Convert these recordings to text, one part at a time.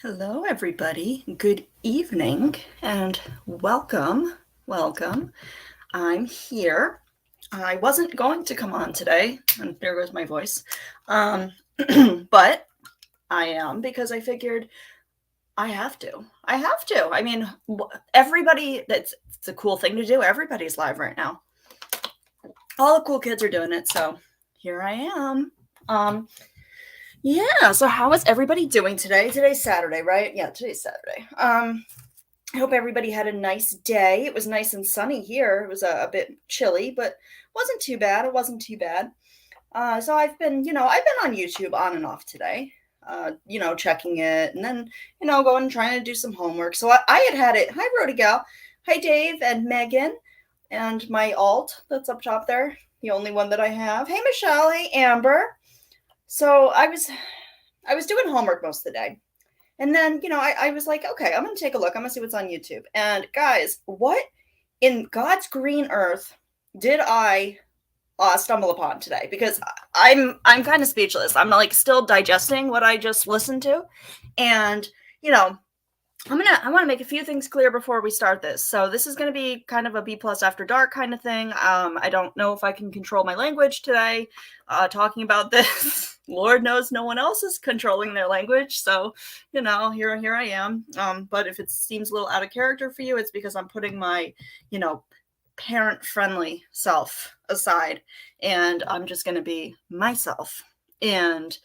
Hello, everybody. Good evening and welcome. Welcome. I'm here. I wasn't going to come on today, and there goes my voice. Um, but I am because I figured I have to. I have to. I mean, everybody, it's a cool thing to do. Everybody's live right now. All the cool kids are doing it, so here I am. Yeah, so how is everybody doing today? Today's Saturday, right? Yeah, today's Saturday. I hope everybody had a nice day. It was nice and sunny here. It was a bit chilly, but wasn't too bad. It wasn't too bad. So I've been on YouTube on and off today. Checking it and then, going and trying to do some homework. So I had it. Hi, Rhoda Gal. Hi, Dave and Megan, and my alt that's up top there. The only one that I have. Hey, Michelle. Hey, Amber. So I was doing homework most of the day. And then, I was like, okay, I'm going to take a look. I'm going to see what's on YouTube. And guys, what in God's green earth did I stumble upon today? Because I'm kind of speechless. I'm like still digesting what I just listened to. And, I want to make a few things clear before we start this. So this is going to be kind of a BeePlus after dark kind of thing. I don't know if I can control my language today, talking about this. Lord knows no one else is controlling their language. So, here I am. But if it seems a little out of character for you, it's because I'm putting my, parent friendly self aside, and I'm just going to be myself. And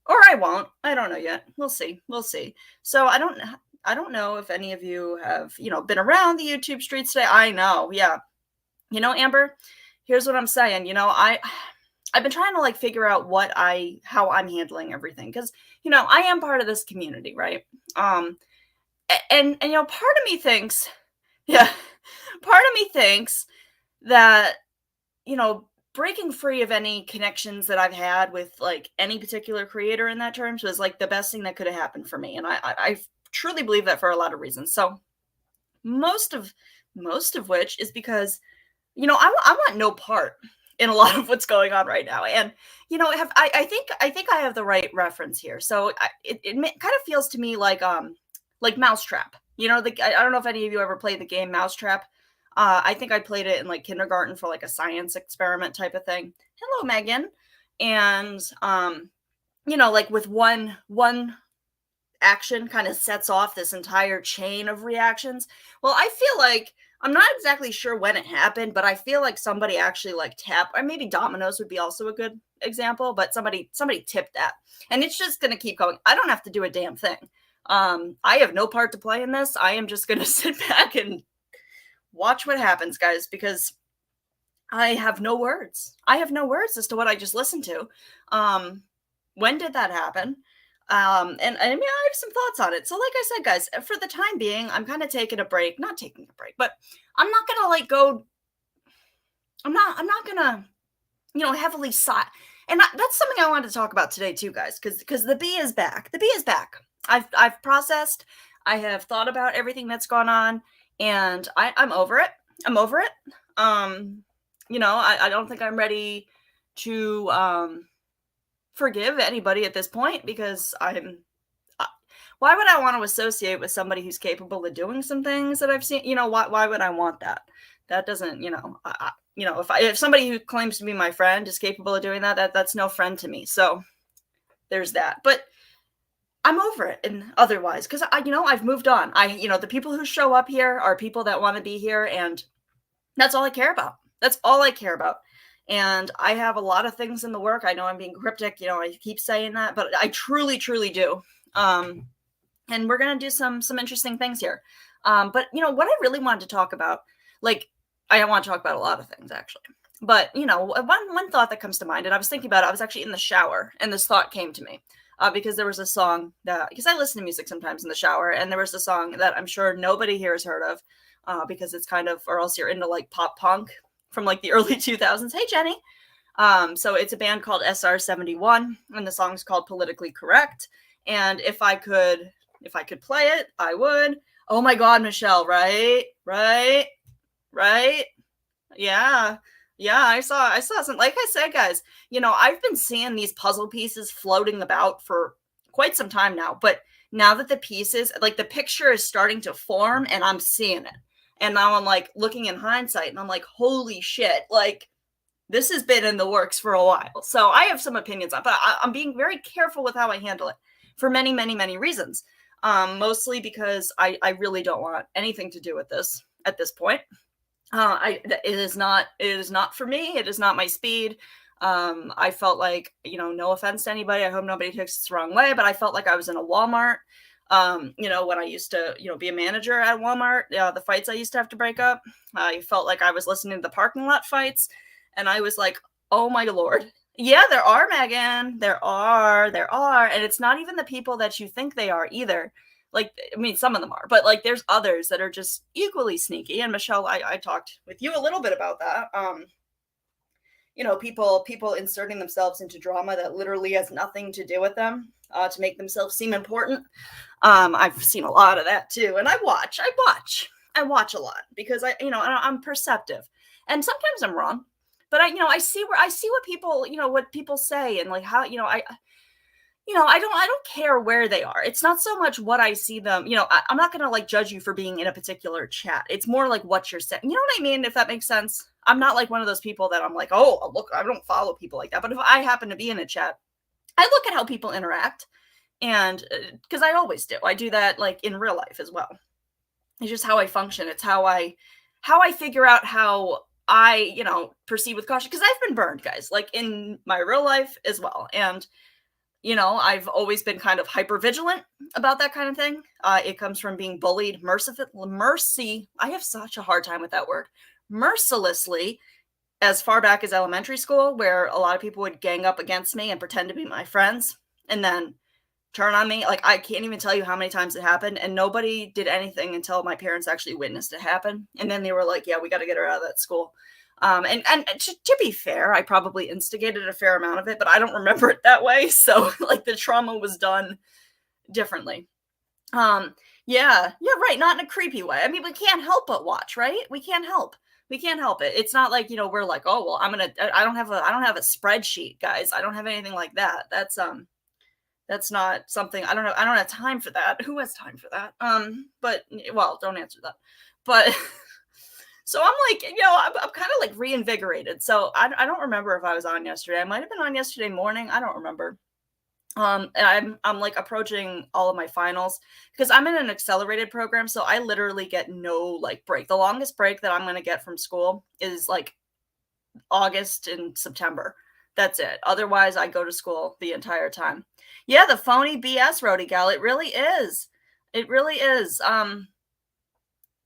or I won't. I don't know yet. We'll see. We'll see. So I don't know if any of you have, been around the YouTube streets today. I know. Yeah. Amber, here's what I'm saying. I've been trying to like figure out how I'm handling everything cuz I am part of this community, right? And part of me thinks yeah, part of me thinks that breaking free of any connections that I've had with like any particular creator in that terms was like the best thing that could have happened for me, and I truly believe that for a lot of reasons. So most of which is because I want no part in a lot of what's going on right now, and I think I have the right reference here. So it kind of feels to me like Mousetrap. I don't know if any of you ever played the game Mousetrap. I think I played it in like kindergarten for like a science experiment type of thing. Hello, Megan. And like with one action kind of sets off this entire chain of reactions. Well, I feel like I'm not exactly sure when it happened, but I feel like somebody actually like tapped, or maybe dominoes would be also a good example, but somebody tipped that. And it's just going to keep going. I don't have to do a damn thing. I have no part to play in this. I am just going to sit back and watch what happens, guys, because I have no words. I have no words as to what I just listened to. When did that happen? And I mean, I have some thoughts on it. So, like I said, guys, for the time being, I'm kind of taking a break. Not taking a break, but I'm not gonna like go. I'm not gonna, heavily sigh. And that's something I wanted to talk about today too, guys, because the bee is back. The bee is back. I've processed. I have thought about everything that's gone on, and I'm over it. I'm over it. I don't think I'm ready to forgive anybody at this point because why would I want to associate with somebody who's capable of doing some things that I've seen? Why would I want that? That doesn't, if somebody who claims to be my friend is capable of doing that's no friend to me. So there's that. But I'm over it and otherwise, because I've moved on. The people who show up here are people that want to be here, and that's all I care about. That's all I care about. And I have a lot of things in the work. I know I'm being cryptic, I keep saying that, but I truly, truly do. And we're gonna do some interesting things here. But what I really wanted to talk about, like, I want to talk about a lot of things actually. But one thought that comes to mind, and I was thinking about it. I was actually in the shower, and this thought came to me. Because there was a song because I listen to music sometimes in the shower, and there was a song that I'm sure nobody here has heard of, because it's kind of, or else you're into like pop punk from like the early 2000s. Hey, Jenny. So it's a band called SR71, and the song's called Politically Correct. And if I could play it, I would. Oh my God, Michelle, right? Yeah. Yeah, I saw some, like I said, guys, I've been seeing these puzzle pieces floating about for quite some time now, but now that the pieces, like the picture is starting to form and I'm seeing it. And now I'm like looking in hindsight and I'm like, holy shit, like this has been in the works for a while. So I have some opinions on, but I'm being very careful with how I handle it for many, many, many reasons. Mostly because I really don't want anything to do with this at this point. It is not for me. It is not my speed. I felt like, no offense to anybody. I hope nobody takes this the wrong way, but I felt like I was in a Walmart. When I used to, be a manager at Walmart, the fights I used to have to break up, I felt like I was listening to the parking lot fights, and I was like, oh my Lord. Yeah, there are, Megan. There are. And it's not even the people that you think they are either. Like, I mean, some of them are, but like there's others that are just equally sneaky. And Michelle, I talked with you a little bit about that. People inserting themselves into drama that literally has nothing to do with them, to make themselves seem important. I've seen a lot of that too. And I watch a lot because I'm perceptive, and sometimes I'm wrong, but I see what people, what people say, and like how, I don't care where they are. It's not so much what I see them, I'm not going to like judge you for being in a particular chat. It's more like what you're saying. You know what I mean? If that makes sense. I'm not like one of those people that I'm like, oh, look, I don't follow people like that. But if I happen to be in a chat, I look at how people interact, and because I always do. I do that like in real life as well. It's just how I function. It's how I figure out how I, proceed with caution. Because I've been burned, guys, like in my real life as well. And I've always been kind of hyper vigilant about that kind of thing. It comes from being bullied I have such a hard time with that word. Mercilessly, as far back as elementary school, where a lot of people would gang up against me and pretend to be my friends and then turn on me. Like, I can't even tell you how many times it happened, and nobody did anything until my parents actually witnessed it happen. And then they were like, yeah, we got to get her out of that school. And to be fair, I probably instigated a fair amount of it, but I don't remember it that way. So like the trauma was done differently. Yeah, right. Not in a creepy way. I mean, we can't help but watch, right? We can't help it. It's not like, we're like, oh, well, I don't have a spreadsheet, guys. I don't have anything like that. That's not something, I don't have time for that. Who has time for that? But, well, don't answer that. But so I'm like, I'm kind of like reinvigorated. So I don't remember if I was on yesterday. I might have been on yesterday morning. I don't remember. And I'm like approaching all of my finals because I'm in an accelerated program. So I literally get no like break. The longest break that I'm going to get from school is like August and September. That's it. Otherwise, I go to school the entire time. Yeah, the phony BS, Rody Gal. It really is. It really is.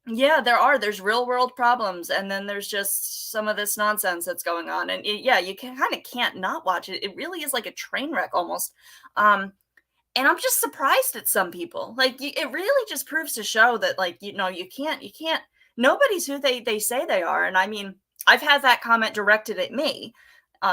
Yeah, there's real world problems, and then there's just some of this nonsense that's going on. And you can't not watch it. It really is like a train wreck almost. And I'm just surprised at some people. Like, it really just proves to show that, like, you can't, nobody's who they say they are. And I mean, I've had that comment directed at me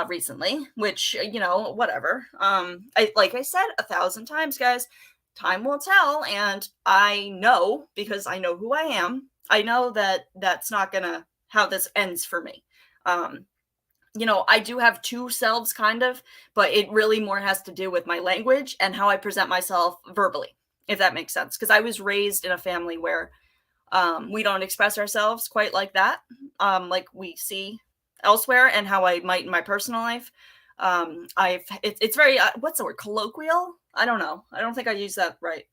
recently, which, whatever. Like I said 1,000 times, guys, time will tell. And I know, because I know who I am, I know that that's not gonna how this ends for me. I do have two selves kind of, but it really more has to do with my language and how I present myself verbally, if that makes sense. Because I was raised in a family where we don't express ourselves quite like that, like we see elsewhere, and how I might in my personal life. It's very what's the word, colloquial? I don't know. I don't think I use that right.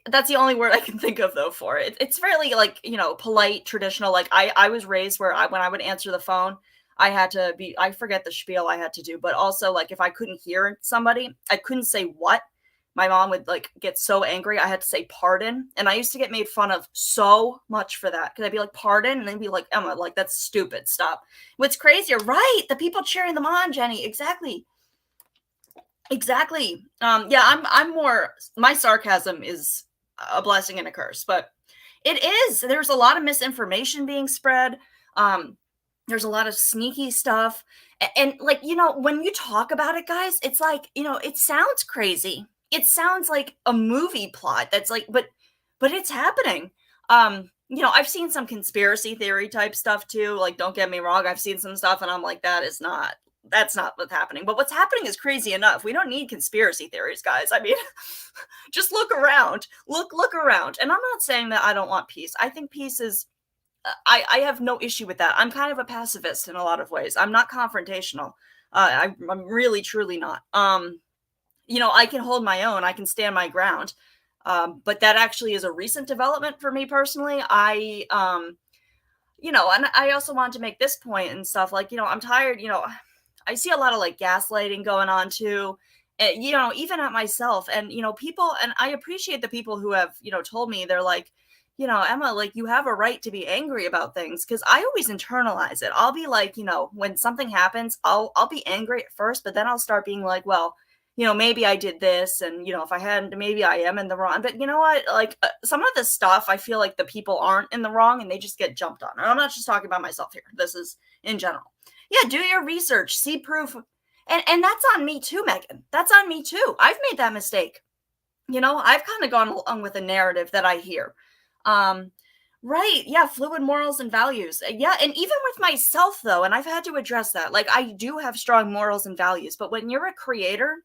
That's the only word I can think of though for it. It's fairly like, polite, traditional. Like I was raised where when I would answer the phone, I forget the spiel I had to do, but also like if I couldn't hear somebody, I couldn't say what. My mom would like get so angry. I had to say pardon. And I used to get made fun of so much for that. Cause I'd be like, pardon. And they'd be like, Emma, like, that's stupid. Stop. What's crazy? You're right. The people cheering them on, Jenny. Exactly. I'm more, my sarcasm is a blessing and a curse, but there's a lot of misinformation being spread. There's a lot of sneaky stuff. And like, when you talk about it, guys, it's like, it sounds crazy. It sounds like a movie plot that's like, but it's happening. I've seen some conspiracy theory type stuff too. Like, don't get me wrong. I've seen some stuff and I'm like, that is not that's not what's happening. But what's happening is crazy enough. We don't need conspiracy theories, guys. I mean, just look around. Look around. And I'm not saying that I don't want peace. I think peace is I have no issue with that. I'm kind of a pacifist in a lot of ways. I'm not confrontational. I'm really truly not. I can hold my own. I can stand my ground. But that actually is a recent development for me personally. And I also want to make this point and stuff like, I'm tired, I see a lot of like gaslighting going on too. Even at myself and, people, and I appreciate the people who have, told me they're like, Emma, like you have a right to be angry about things. Cause I always internalize it. I'll be like, when something happens, I'll be angry at first, but then I'll start being like, well, maybe I did this and, if I hadn't, maybe I am in the wrong. But you know what? Like some of this stuff, I feel like the people aren't in the wrong and they just get jumped on. And I'm not just talking about myself here. This is in general. Yeah, do your research, see proof. And that's on me too, Megan. That's on me too. I've made that mistake. I've kind of gone along with a narrative that I hear. Right. Yeah. Fluid morals and values. Yeah. And even with myself, though, and I've had to address that, like I do have strong morals and values, but when you're a creator,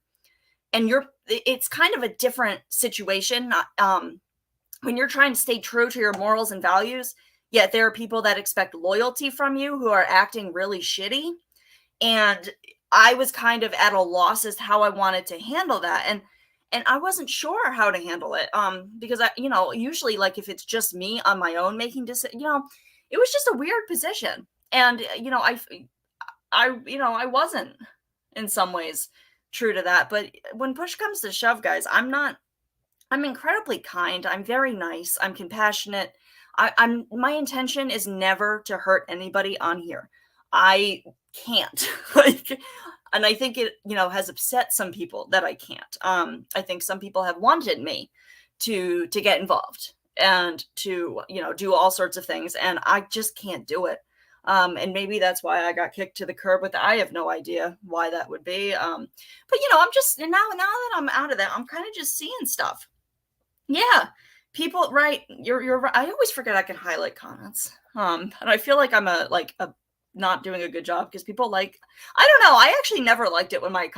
and it's kind of a different situation. When you're trying to stay true to your morals and values, yet there are people that expect loyalty from you who are acting really shitty. And I was kind of at a loss as to how I wanted to handle that. And I wasn't sure how to handle it. Because usually like if it's just me on my own making decisions, it was just a weird position. And, I wasn't in some ways true to that. But when push comes to shove, guys, I'm incredibly kind. I'm very nice. I'm compassionate. My intention is never to hurt anybody on here. I can't and I think it, has upset some people that I can't. I think some people have wanted me to get involved and to, do all sorts of things. And I just can't do it. And maybe that's why I got kicked to the curb with it. I have no idea why that would be. But I'm just now that I'm out of that, I'm kind of just seeing stuff. Yeah. People, right. You're right. I always forget I can highlight comments. And I feel like I'm a not doing a good job because people I don't know. I actually never liked it when my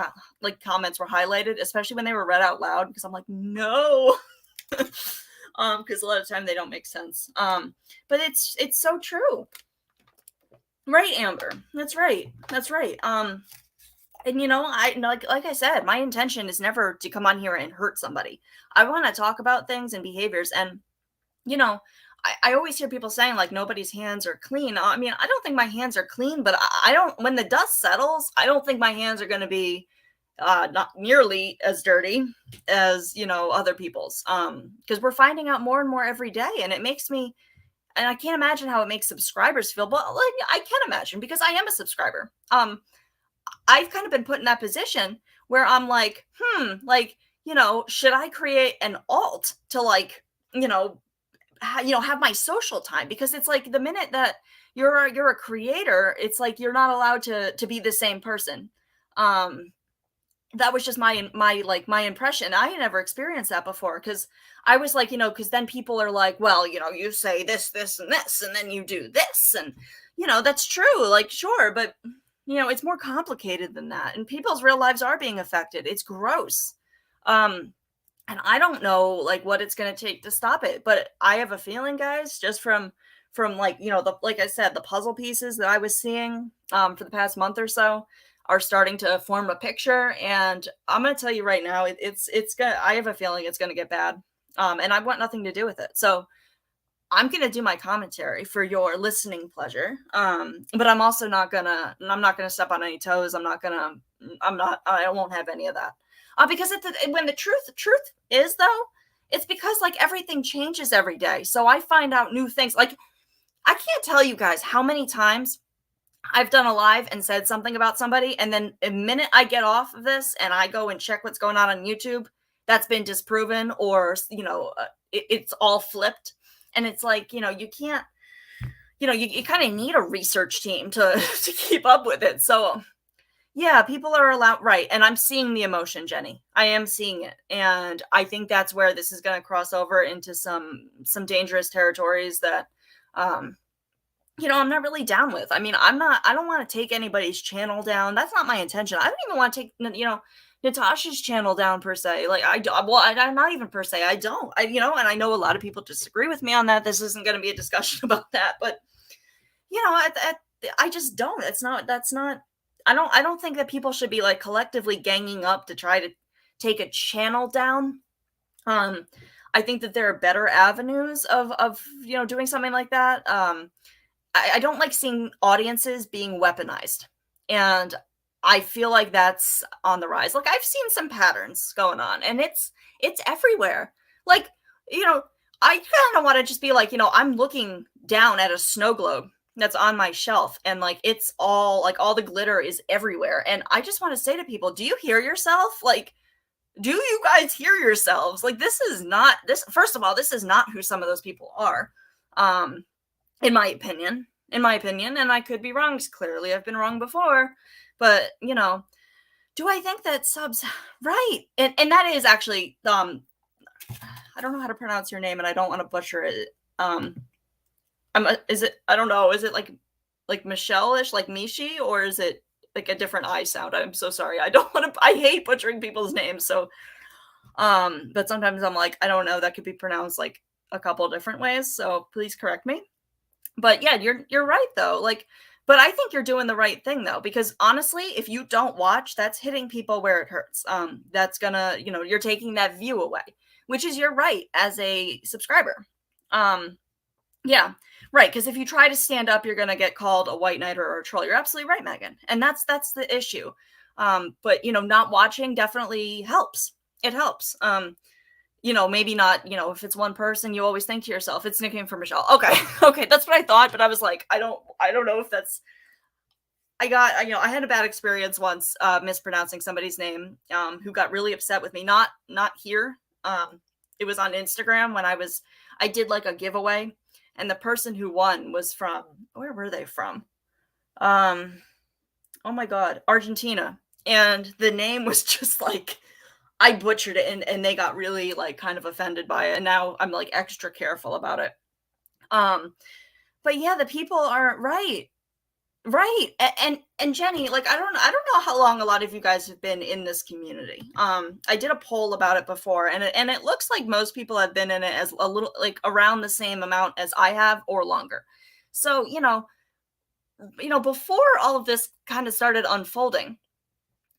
comments were highlighted, especially when they were read out loud, because I'm like, no. Because a lot of time they don't make sense. But it's so true. Right, Amber. That's right. And I like I said, my intention is never to come on here and hurt somebody. I want to talk about things and behaviors. And I always hear people saying like nobody's hands are clean. I mean, I don't think my hands are clean, but I don't. When the dust settles, I don't think my hands are going to be not nearly as dirty as other people's. Because we're finding out more and more every day, and it makes me. And I can't imagine how it makes subscribers feel, but I can imagine because I am a subscriber. I've kind of been put in that position where I'm like, should I create an alt to have my social time? Because it's like the minute that you're a creator, it's like you're not allowed to be the same person. That was just my impression. I had never experienced that before because I was like, because then people are like, well, you say this, and this, and then you do this. And, that's true. Like, sure. But, it's more complicated than that. And people's real lives are being affected. It's gross. And I don't know what it's going to take to stop it. But I have a feeling, guys, just from like I said, the puzzle pieces that I was seeing for the past month or so are starting to form a picture. And I'm going to tell you right now, it's gonna, I have a feeling it's going to get bad. And I want nothing to do with it. So I'm going to do my commentary for your listening pleasure. But I'm also not going to step on any toes. I won't have any of that. Because when the truth is though, it's because everything changes every day. So I find out new things. I can't tell you guys how many times I've done a live and said something about somebody, and then the minute I get off of this and I go and check what's going on YouTube, that's been disproven, or it's all flipped. And it's like, you can't, you kind of need a research team to keep up with it. So yeah, people are allowed, right? And I'm seeing the emotion, Jenny. I am seeing it, and I think that's where this is going to cross over into some dangerous territories that I'm not really down with. I mean, I don't want to take anybody's channel down. That's not my intention. I don't even want to take, Natasha's channel down per se. Like I'm not even per se. I don't, and I know a lot of people disagree with me on that. This isn't going to be a discussion about that, but I just don't. That's not, I don't think that people should be like collectively ganging up to try to take a channel down. Um, I think that there are better avenues of doing something like that. I don't like seeing audiences being weaponized. And I feel like that's on the rise. Like I've seen some patterns going on and it's everywhere. Like, I kind of want to just be like, I'm looking down at a snow globe that's on my shelf and like it's all like all the glitter is everywhere. And I just want to say to people, do you hear yourself? Like, do you guys hear yourselves? Like this is not this first of all, this is not who some of those people are. In my opinion, and I could be wrong. Clearly, I've been wrong before, but do I think that subs right? And that is actually I don't know how to pronounce your name, and I don't want to butcher it. Is it? I don't know. Is it like Michelle-ish, like Mishi, or is it like a different I sound? I'm so sorry. I don't want to. I hate butchering people's names. So, but sometimes I'm like, I don't know. That could be pronounced like a couple different ways. So please correct me. But yeah, you're right though. Like, but I think you're doing the right thing though, because honestly, if you don't watch, that's hitting people where it hurts. That's gonna, you're taking that view away, which is your right as a subscriber. Yeah, right. Because if you try to stand up, you're gonna get called a white knight or a troll. You're absolutely right, Megan, and that's the issue. But not watching definitely helps. It helps. Maybe not, if it's one person, you always think to yourself, it's nickname for Michelle. Okay. Okay. That's what I thought. But I was like, I don't know if that's, I had a bad experience once, mispronouncing somebody's name, who got really upset with me. Not here. It was on Instagram when I did like a giveaway and the person who won was from, where were they from? Oh my God, Argentina. And the name was just like, I butchered it and they got really like kind of offended by it. And now I'm like extra careful about it. But yeah, the people are right. Right. And Jenny, like I don't know how long a lot of you guys have been in this community. I did a poll about it before and it looks like most people have been in it as a little like around the same amount as I have or longer. So, before all of this kind of started unfolding,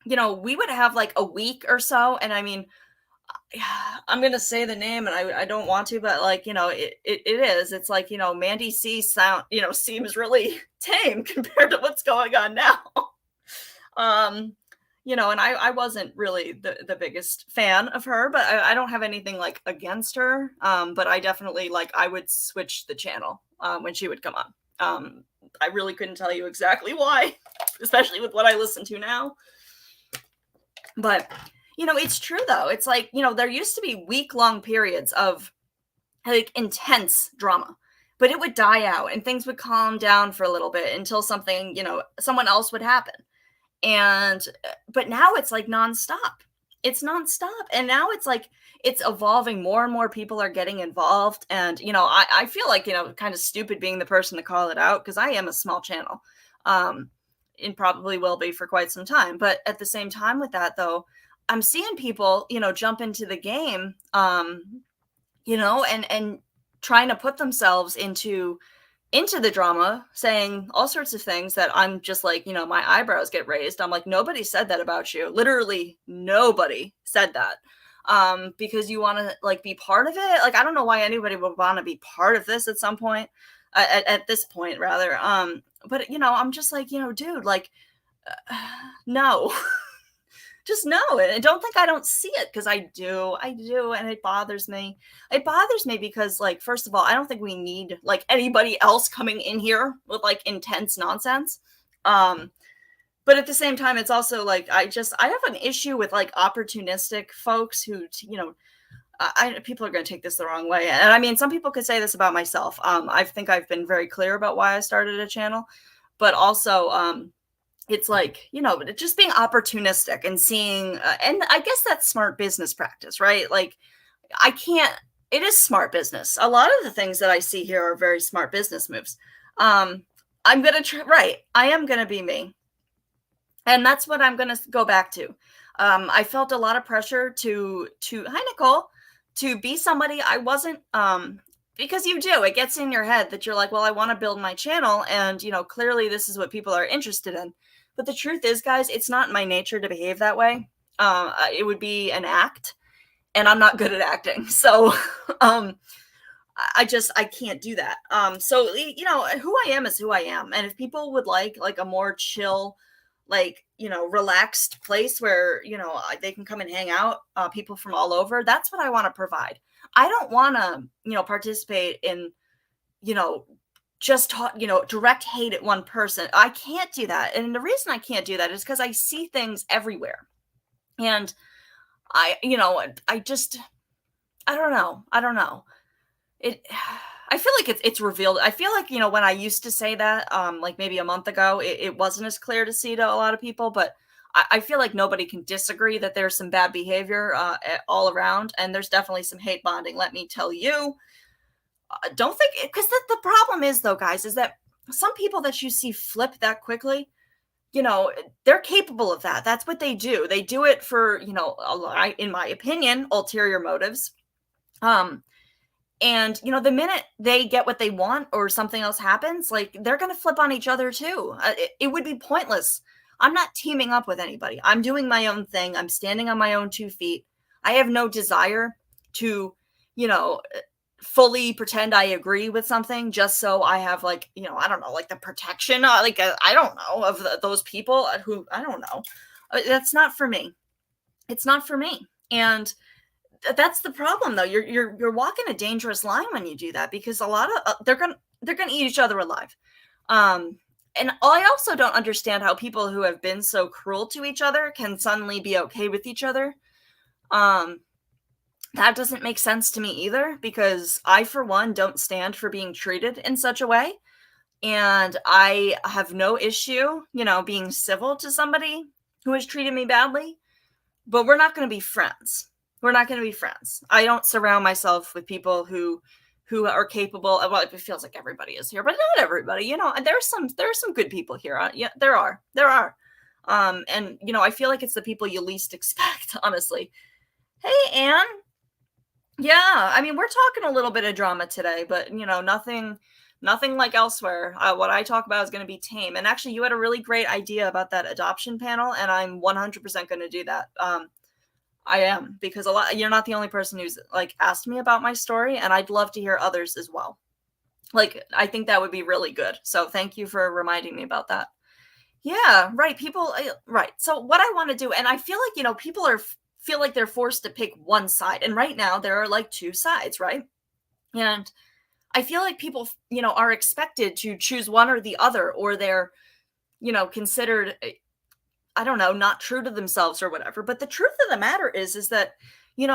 we would have like a week or so. And I mean, I'm going to say the name and I don't want to, but like, it is, it's like, Mandy C seems really tame compared to what's going on now. And I wasn't really the biggest fan of her, but I don't have anything like against her. But I definitely like, I would switch the channel, when she would come on. I really couldn't tell you exactly why, especially with what I listen to now. But, it's true though. It's like, there used to be week-long periods of like intense drama, but it would die out and things would calm down for a little bit until something, someone else would happen. But now it's like nonstop. It's nonstop. And now it's like, it's evolving. More and more people are getting involved. And, I feel like, kind of stupid being the person to call it out because I am a small channel. And probably will be for quite some time. But at the same time with that, though, I'm seeing people, jump into the game, and trying to put themselves into the drama, saying all sorts of things that I'm just like, my eyebrows get raised. I'm like, nobody said that about you. Literally nobody said that. Because you want to like be part of it. Like, I don't know why anybody would want to be part of this at some point, at this point rather. But I'm just like, dude, like, no, just no. And don't think I don't see it because I do. And it bothers me. It bothers me because like, first of all, I don't think we need like anybody else coming in here with like intense nonsense. But at the same time, it's also like, I have an issue with like opportunistic folks who, people are going to take this the wrong way. And I mean, some people could say this about myself. I think I've been very clear about why I started a channel, but also, it's like, just being opportunistic and seeing, and I guess that's smart business practice, right? Like it is smart business. A lot of the things that I see here are very smart business moves. I'm gonna try, right. I am gonna be me. And that's what I'm gonna go back to. I felt a lot of pressure to hi Nicole, to be somebody I wasn't. Because you do, it gets in your head that you're like, well, I want to build my channel, and clearly this is what people are interested in. But the truth is, guys, it's not my nature to behave that way. It would be an act, and I'm not good at acting, so um, I can't do that. So who I am is who I am, and if people would like a more chill, like relaxed place where they can come and hang out, people from all over, that's what I want to provide. I don't want to participate in you know just direct hate at one person. I can't do that, and the reason I can't do that is because I see things everywhere, and I just I don't know it. I feel like it's revealed. I feel like when I used to say that, like maybe a month ago, it wasn't as clear to see to a lot of people, but I feel like nobody can disagree that there's some bad behavior all around, and there's definitely some hate bonding, let me tell you. Don't think, because the problem is, though, guys, is that some people that you see flip that quickly, they're capable of that. That's what they do. They do it for, in my opinion, ulterior motives. And the minute they get what they want or something else happens, like, they're going to flip on each other too. It would be pointless. I'm not teaming up with anybody. I'm doing my own thing. I'm standing on my own 2 feet. I have no desire to, you know, fully pretend I agree with something just so I have, like, I don't know, like the protection, I don't know, of those people who, I don't know. That's not for me. It's not for me. And that's the problem, though. You're walking a dangerous line when you do that, because a lot of they're gonna eat each other alive. And I also don't understand how people who have been so cruel to each other can suddenly be okay with each other. That doesn't make sense to me either, because I, for one, don't stand for being treated in such a way. And I have no issue, being civil to somebody who has treated me badly, but we're not going to be friends. We're not going to be friends. I don't surround myself with people who are capable of, well, it feels like everybody is here, but not everybody, and there are some good people here. Yeah, there are. And I feel like it's the people you least expect, honestly. Hey, Anne. Yeah, I mean, we're talking a little bit of drama today, but nothing like elsewhere. What I talk about is going to be tame. And actually, you had a really great idea about that adoption panel, and I'm 100% going to do that. I am, because you're not the only person who's like asked me about my story, and I'd love to hear others as well. Like, I think that would be really good. So thank you for reminding me about that. Yeah, right. People, right. So what I want to do, and I feel like, people feel like they're forced to pick one side. And right now there are like two sides, right? And I feel like people, are expected to choose one or the other, or they're, considered, I don't know, not true to themselves or whatever. But the truth of the matter is that,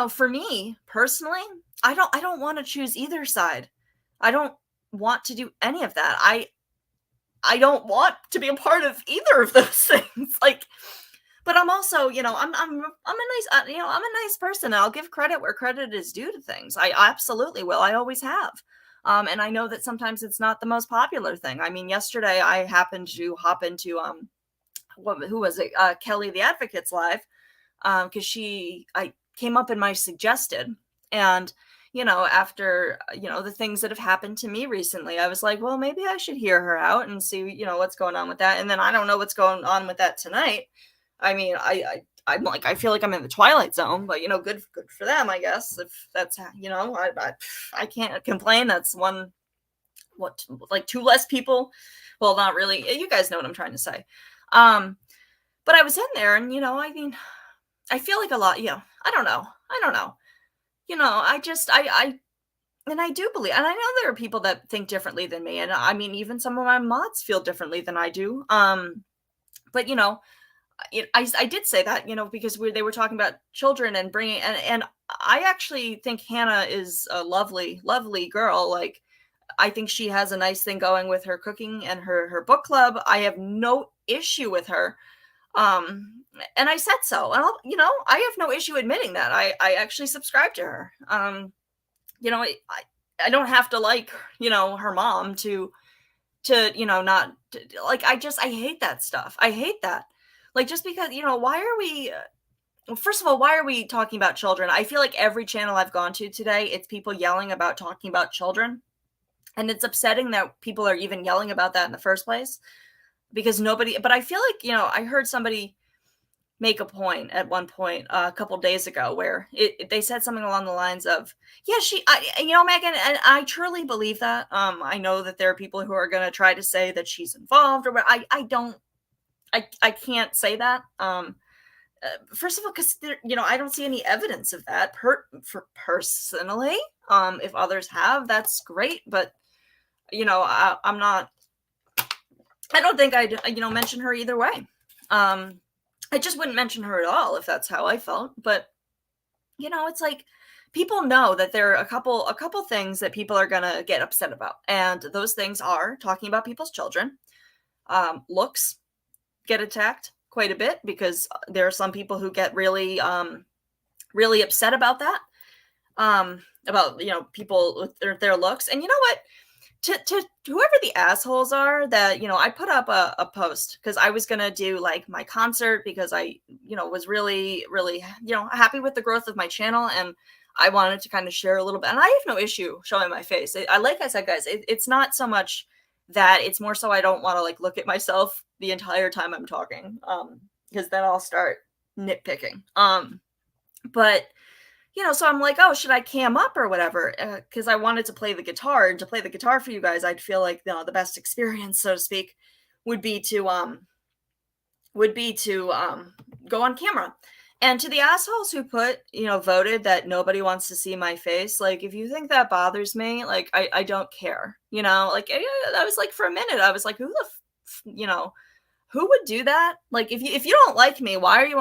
for me personally, I don't want to choose either side. I don't want to do any of that. I don't want to be a part of either of those things. Like, but I'm also, I'm a nice, I'm a nice person, and I'll give credit where credit is due to things. I absolutely will. I always have. And I know that sometimes it's not the most popular thing. I mean, yesterday I happened to hop into who was it? Kelly the Advocate's live, because I came up in my suggested, and after the things that have happened to me recently, I was like, well, maybe I should hear her out and see what's going on with that. And then I don't know what's going on with that tonight. I mean, I'm like, I feel like I'm in the Twilight Zone, but good for them, I guess. If that's I can't complain. That's like two less people. Well, not really. You guys know what I'm trying to say. But I was in there, and I mean, I feel like a lot. I don't know. And I do believe, and I know there are people that think differently than me, and I mean, even some of my mods feel differently than I do. But I did say that, because they were talking about children and bringing, and I actually think Hannah is a lovely, lovely girl. Like, I think she has a nice thing going with her cooking and her book club. I have no issue with her. And I said so, and I have no issue admitting that I actually subscribe to her. I don't have to like, her mom to to, not like, I hate that stuff. I hate that. Like, just because, why are we well, first of all, why are we talking about children? I feel like every channel I've gone to today, it's people yelling about talking about children. And it's upsetting that people are even yelling about that in the first place because nobody, but I feel like, I heard somebody make a point at one point a couple days ago where they said something along the lines of, yeah, Megan, and I truly believe that. I know that there are people who are going to try to say that she's involved or what. I don't, I can't say that. First of all, because I don't see any evidence of that for personally. If others have, that's great, but I'm not. I don't think I'd mention her either way. I just wouldn't mention her at all if that's how I felt. But it's like people know that there are a couple things that people are gonna get upset about, and those things are talking about people's children, looks get attacked quite a bit because there are some people who get really upset about that, about people with their looks. And you know what, to whoever the assholes are that I put up a post because I was gonna do like my concert because I was really happy with the growth of my channel, and I wanted to kind of share a little bit. And I have no issue showing my face. Like I said, guys, it's not so much that, it's more so I don't want to like look at myself the entire time I'm talking, because then I'll start nitpicking. But so I'm like, oh, should I cam up or whatever? Because I wanted to play the guitar, and to play the guitar for you guys, I'd feel like the best experience, so to speak, would be to go on camera. And to the assholes who voted that nobody wants to see my face, like, if you think that bothers me, like, I don't care, like, I was like, for a minute, I was like, who would do that? Like, if you don't like me, why are you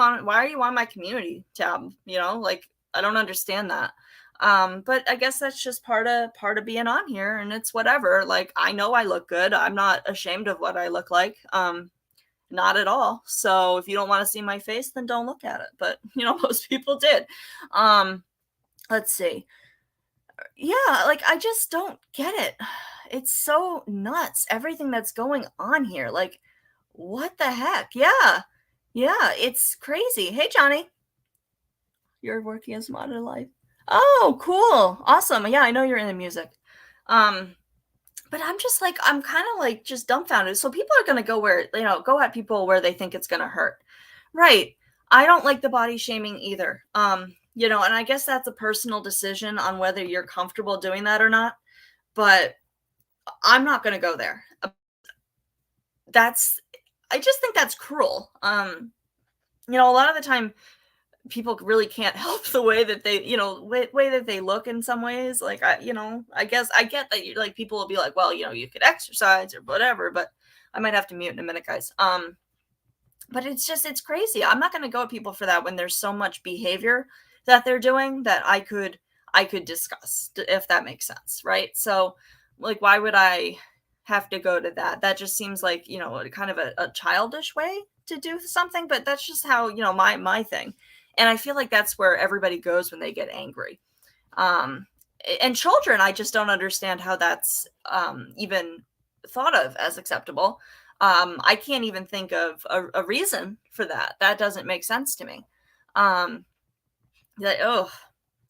on my community tab? Like, I don't understand that. But I guess that's just part of being on here, and it's whatever. Like, I know I look good. I'm not ashamed of what I look like. Not at all. So if you don't want to see my face, then don't look at it. But most people did. Let's see. Yeah, like, I just don't get it. It's so nuts, everything that's going on here. Like, what the heck? Yeah. Yeah, it's crazy. Hey, Johnny. You're working as modern life. Oh, cool. Awesome. Yeah, I know you're into music. But I'm just like, I'm kind of like just dumbfounded. So people are going to go at people where they think it's going to hurt. Right. I don't like the body shaming either. And I guess that's a personal decision on whether you're comfortable doing that or not. But I'm not going to go there. I just think that's cruel. A lot of the time people really can't help the way that they, way that they look in some ways. Like, I guess I get that like people will be like, well, you could exercise or whatever, but I might have to mute in a minute, guys. But it's crazy. I'm not going to go at people for that when there's so much behavior that they're doing that I could discuss, if that makes sense. Right. So, like, why would I have to go to that? That just seems like, kind of a childish way to do something, but that's just how, my thing. And I feel like that's where everybody goes when they get angry. And children, I just don't understand how that's even thought of as acceptable. I can't even think of a reason for that. That doesn't make sense to me.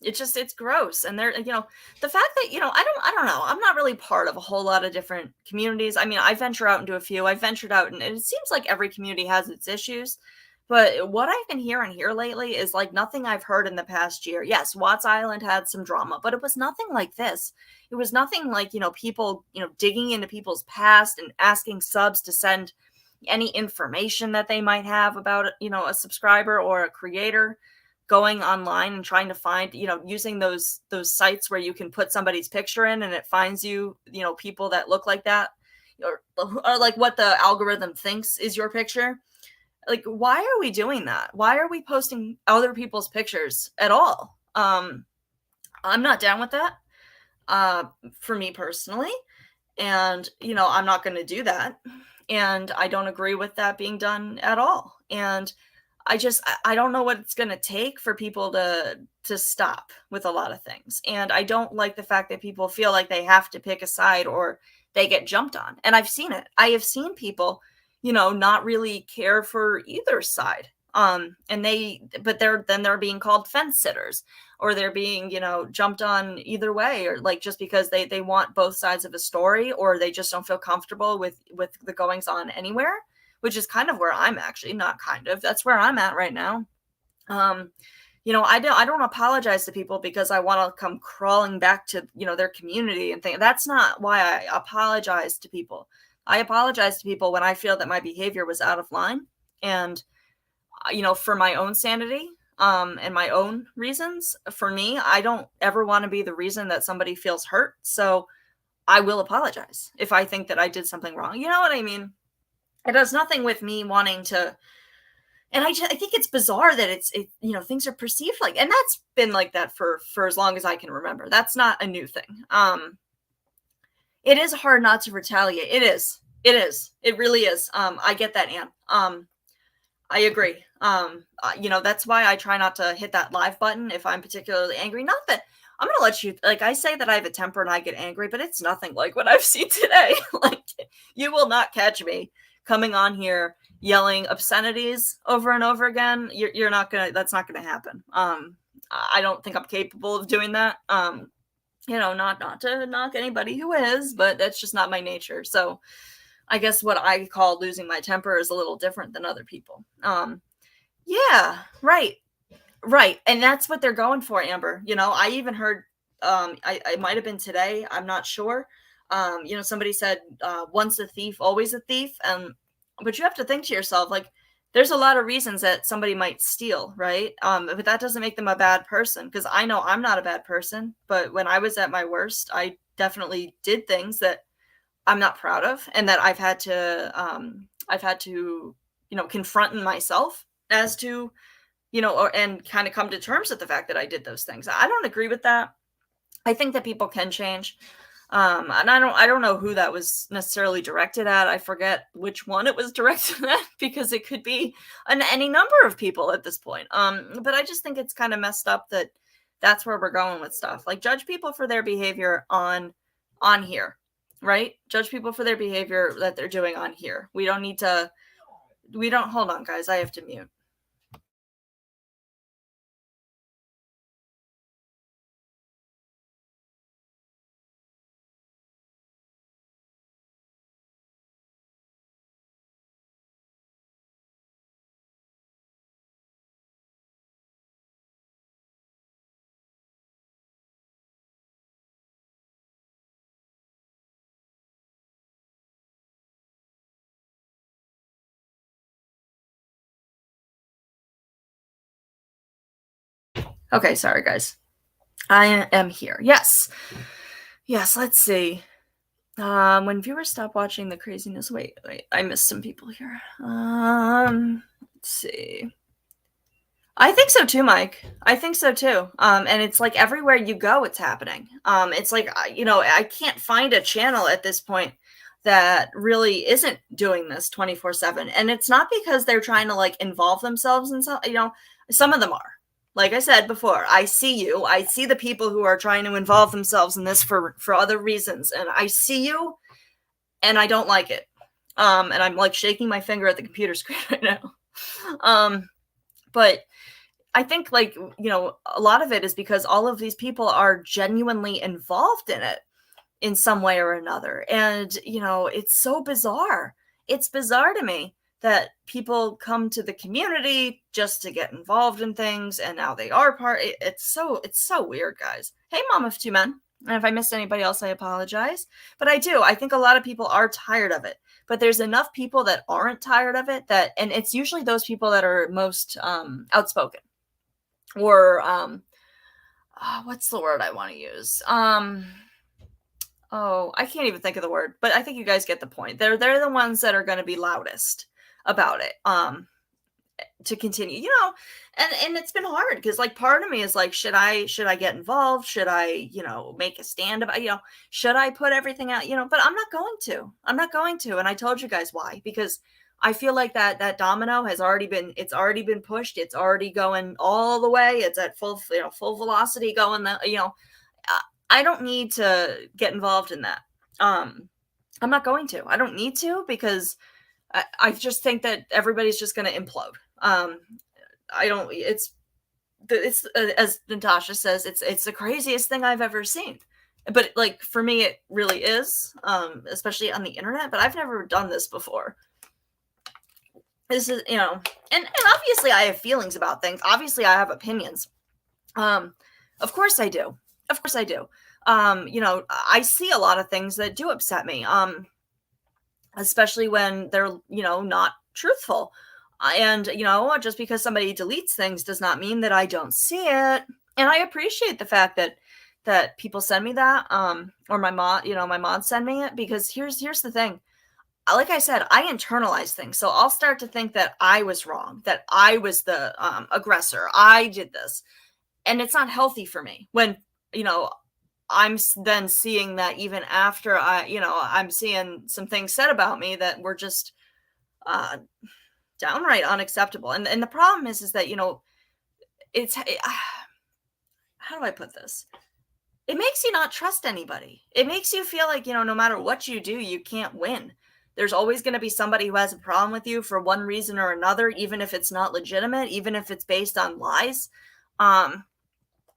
It's gross. And the fact that, I don't know, I'm not really part of a whole lot of different communities. I mean, I venture out into a few. I ventured out, and it seems like every community has its issues. But what I've been hearing here lately is like nothing I've heard in the past year. Yes, Watts Island had some drama, but it was nothing like this. It was nothing like, people, digging into people's past and asking subs to send any information that they might have about, a subscriber or a creator, going online and trying to find, using those sites where you can put somebody's picture in and it finds you, people that look like that, or like what the algorithm thinks is your picture. Like, why are we doing that? Why are we posting other people's pictures at all? I'm not down with that, for me personally. And, I'm not going to do that. And I don't agree with that being done at all. And I don't know what it's going to take for people to stop with a lot of things. And I don't like the fact that people feel like they have to pick a side or they get jumped on. And I've seen it. I have seen people, not really care for either side. And but they're being called fence sitters, or they're being, jumped on either way, or like just because they want both sides of a story, or they just don't feel comfortable with the goings on anywhere, which is kind of where I'm actually not kind of. That's where I'm at right now. Um, I don't apologize to people because I want to come crawling back to, their community and think that's not why I apologize to people. I apologize to people when I feel that my behavior was out of line, and for my own sanity, and my own reasons. For me, I don't ever want to be the reason that somebody feels hurt. So I will apologize if I think that I did something wrong. You know what I mean? It does nothing with me wanting to. And I think it's bizarre that things are perceived like, and that's been like that for as long as I can remember. That's not a new thing. It is hard not to retaliate. It is. It is. It really is. I get that, Anne. I agree. That's why I try not to hit that live button if I'm particularly angry. Not that I'm going to let you, like, I say that I have a temper and I get angry, but it's nothing like what I've seen today. Like, you will not catch me coming on here yelling obscenities over and over again. You're not going to, that's not going to happen. I don't think I'm capable of doing that. Not to knock anybody who is, but that's just not my nature. So I guess what I call losing my temper is a little different than other people. Yeah, right. Right. And that's what they're going for, Amber. I even heard, I might have been today, I'm not sure. Somebody said, once a thief, always a thief. But you have to think to yourself, like, there's a lot of reasons that somebody might steal, right? But that doesn't make them a bad person, because I know I'm not a bad person. But when I was at my worst, I definitely did things that I'm not proud of, and that I've had to, confront in myself as to, and kind of come to terms with the fact that I did those things. I don't agree with that. I think that people can change. And I don't know who that was necessarily directed at. I forget which one it was directed at, because it could be any number of people at this point. But I just think it's kind of messed up that that's where we're going with stuff. Like, judge people for their behavior on here, right? Judge people for their behavior that they're doing on here. Hold on, guys. I have to mute. Okay, sorry, guys. I am here. Yes. Yes, let's see. When viewers stop watching the craziness, wait, I missed some people here. Let's see. I think so too, Mike. I think so too. And it's like everywhere you go, it's happening. It's like, I can't find a channel at this point that really isn't doing this 24/7. And it's not because they're trying to like involve themselves in some of them are. Like I said before, I see you. I see the people who are trying to involve themselves in this for other reasons. And I see you, and I don't like it. And I'm like shaking my finger at the computer screen right now. But I think, like, a lot of it is because all of these people are genuinely involved in it in some way or another. And, it's so bizarre. It's bizarre to me that people come to the community just to get involved in things, and now they are part. It's so weird, guys. Hey, Mom of Two Men. And if I missed anybody else, I apologize. But I think a lot of people are tired of it. But there's enough people that aren't tired of it, and it's usually those people that are most outspoken, or what's the word I want to use? I can't even think of the word, but I think you guys get the point. They're the ones that are going to be loudest about it. To continue, and it's been hard, because like part of me is like, should I get involved? Should I, make a stand about, should I put everything out, but I'm not going to. And I told you guys why, because I feel like that domino has already been pushed. It's already going all the way. It's at full velocity going, I don't need to get involved in that. I'm not going to. I don't need to, because I just think that everybody's just going to implode. I don't. It's as Natasha says, it's the craziest thing I've ever seen. But like for me, it really is, especially on the internet. But I've never done this before. This is, and obviously I have feelings about things. Obviously I have opinions. Of course I do. Of course I do. I see a lot of things that do upset me. Especially when they're, not truthful. And, just because somebody deletes things does not mean that I don't see it. And I appreciate the fact that people send me that, or my mom send me it, because here's the thing. Like I said, I internalize things. So I'll start to think that I was wrong, that I was the aggressor. I did this. And it's not healthy for me when, I'm then seeing that even after I'm seeing some things said about me that were just downright unacceptable. And the problem is that, how do I put this? It makes you not trust anybody. It makes you feel like, no matter what you do, you can't win. There's always going to be somebody who has a problem with you for one reason or another, even if it's not legitimate, even if it's based on lies,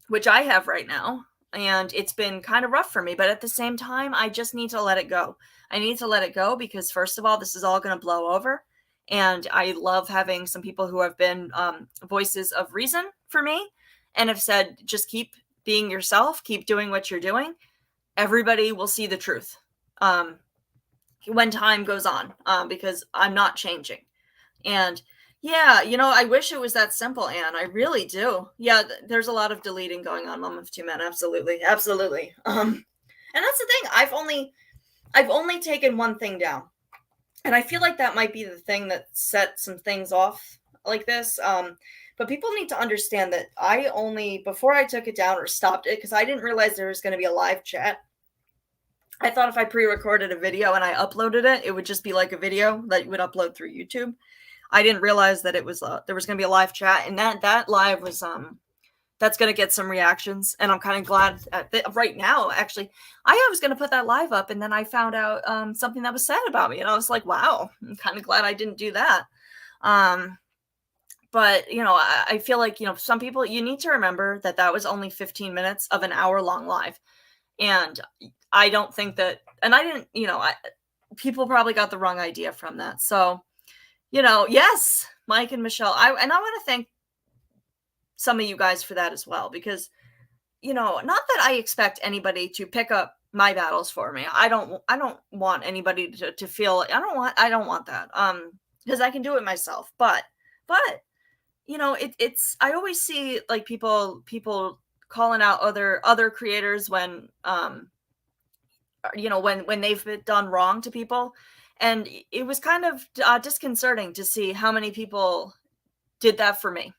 which I have right now. And it's been kind of rough for me. But at the same time, I just need to let it go. I need to let it go because, first of all, this is all going to blow over. And I love having some people who have been voices of reason for me and have said, just keep being yourself, keep doing what you're doing. Everybody will see the truth when time goes on, because I'm not changing. And yeah, I wish it was that simple, Anne. I really do. Yeah, there's a lot of deleting going on, Mom of Two Men. Absolutely. Absolutely. And that's the thing. I've only taken one thing down. And I feel like that might be the thing that set some things off like this. But people need to understand that before I took it down or stopped it, because I didn't realize there was going to be a live chat. I thought if I pre-recorded a video and I uploaded it, it would just be like a video that you would upload through YouTube. I didn't realize that it was there was going to be a live chat, and that live was that's going to get some reactions, and I'm kind of glad right now. Actually, I was going to put that live up, and then I found out something that was said about me, and I was like, wow, I'm kind of glad I didn't do that. But I feel like some people, you need to remember that was only 15 minutes of an hour-long live, and I don't think that, and I didn't, people probably got the wrong idea from that. So, yes, Mike and Michelle, I want to thank some of you guys for that as well, because, not that I expect anybody to pick up my battles for me. I don't want anybody to feel, I don't want that, because I can do it myself. But, it's, I always see like people calling out other creators when, when they've done wrong to people. And it was kind of disconcerting to see how many people did that for me.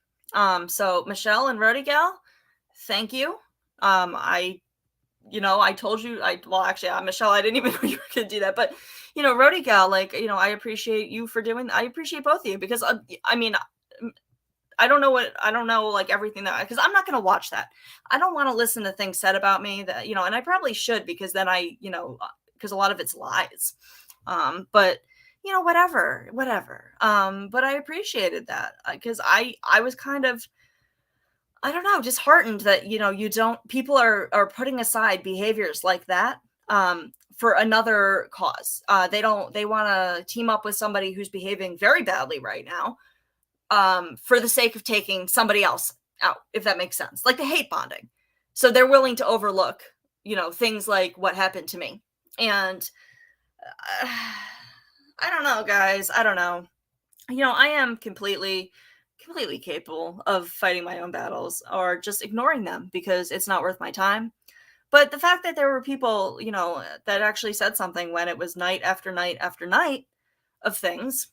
So Michelle and Rody Gal, thank you. I told you, Michelle, I didn't even know you were going to do that, but, Rody Gal, like, I appreciate you for doing, I appreciate both of you, because, I don't know like everything that, because I'm not going to watch that. I don't want to listen to things said about me that, and I probably should, because then because a lot of it's lies. But whatever. But I appreciated that, because I was kind of, I don't know, disheartened that, people are putting aside behaviors like that, for another cause. They want to team up with somebody who's behaving very badly right now, for the sake of taking somebody else out, if that makes sense, like the hate bonding. So they're willing to overlook, things like what happened to me. And I don't know, guys. I don't know. I am completely capable of fighting my own battles or just ignoring them because it's not worth my time. But the fact that there were people, that actually said something when it was night after night after night of things,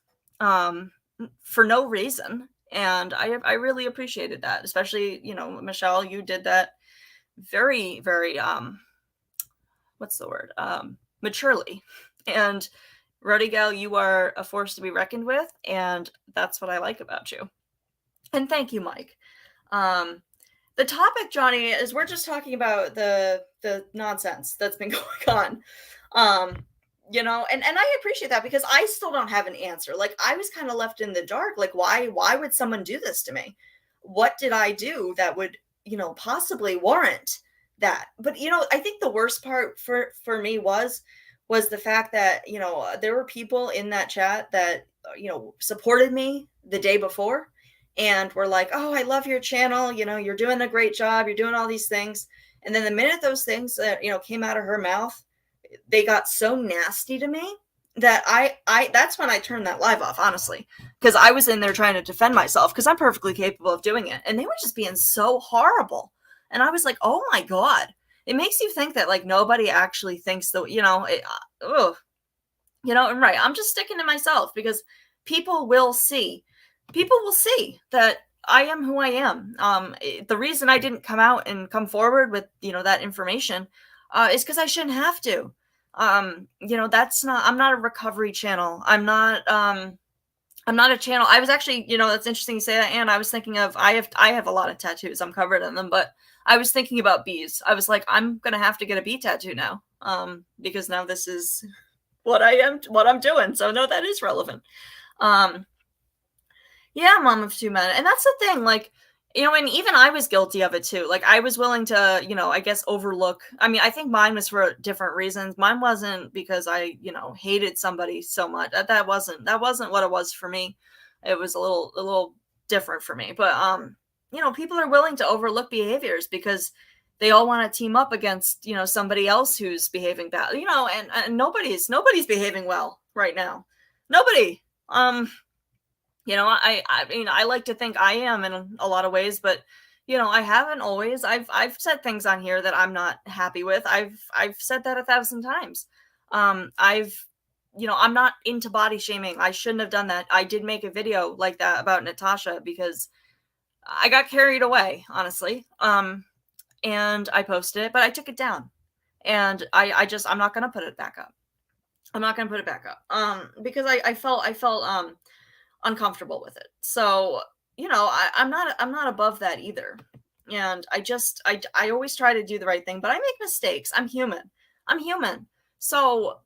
for no reason. And I really appreciated that, especially, Michelle, you did that very, very, what's the word? Maturely. And Rody Gal, you are a force to be reckoned with, and that's what I like about you. And thank you, Mike. The topic, Johnny, is we're just talking about the nonsense that's been going on. and I appreciate that because I still don't have an answer. Like, I was kind of left in the dark. Like, why would someone do this to me? What did I do that would, possibly warrant that? But I think the worst part for me was the fact that, there were people in that chat that, supported me the day before and were like, "Oh, I love your channel, you're doing a great job, you're doing all these things." And then the minute those things that, came out of her mouth, they got so nasty to me that I that's when I turned that live off, honestly, because I was in there trying to defend myself because I'm perfectly capable of doing it, and they were just being so horrible, and I was like, oh my god, it makes you think that like nobody actually thinks that ugh. And right, I'm just sticking to myself because people will see, people will see that I am who I am. The reason I didn't come out and come forward with that information is because I shouldn't have to. That's not. I'm not a recovery channel. I'm not a channel. I was actually, that's interesting you say that. And I was thinking of, I have a lot of tattoos. I'm covered in them, but I was thinking about bees. I was like, I'm gonna have to get a bee tattoo now, because now this is what I'm doing. So no, that is relevant. Um, yeah, mom of two men. And that's the thing, like, and even I was guilty of it too. Like, I was willing to, I guess overlook. I mean, I think mine was for different reasons. Mine wasn't because I, hated somebody so much. That wasn't what it was for me. It was a little different for me. But people are willing to overlook behaviors because they all want to team up against, somebody else who's behaving bad. And nobody's behaving well right now. Nobody. I mean, I like to think I am in a lot of ways, but I haven't always. I've said things on here that I'm not happy with. I've said that 1,000 times. I'm not into body shaming. I shouldn't have done that. I did make a video like that about Natasha because I got carried away, honestly. And I posted it, but I took it down. And I'm not gonna put it back up. I'm not gonna put it back up. Because I felt uncomfortable with it. So, I'm not above that either. And I always try to do the right thing, but I make mistakes. I'm human. So,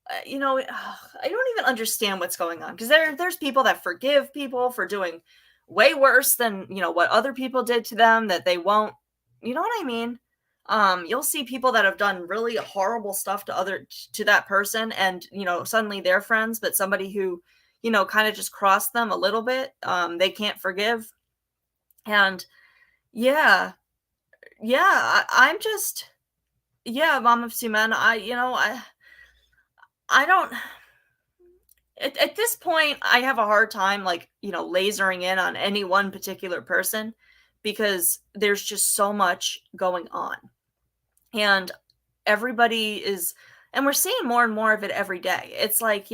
I don't even understand what's going on because there's people that forgive people for doing way worse than, what other people did to them that they won't, you know what I mean? You'll see people that have done really horrible stuff to that person and, suddenly they're friends, but somebody who kind of just crossed them a little bit. They can't forgive. And yeah, I'm just, yeah, mom of two men. I don't, at this point, I have a hard time, like, lasering in on any one particular person because there's just so much going on. And everybody is, and we're seeing more and more of it every day. It's like,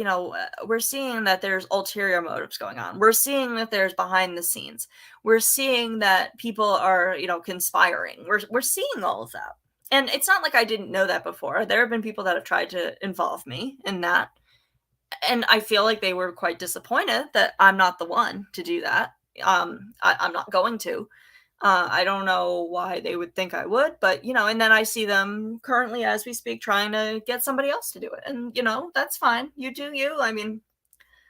we're seeing that there's ulterior motives going on. We're seeing that there's behind the scenes. We're seeing that people are, conspiring. We're seeing all of that. And it's not like I didn't know that before. There have been people that have tried to involve me in that. And I feel like they were quite disappointed that I'm not the one to do that. I'm not going to. I don't know why they would think I would, but and then I see them currently as we speak trying to get somebody else to do it, and that's fine. You do you. I mean,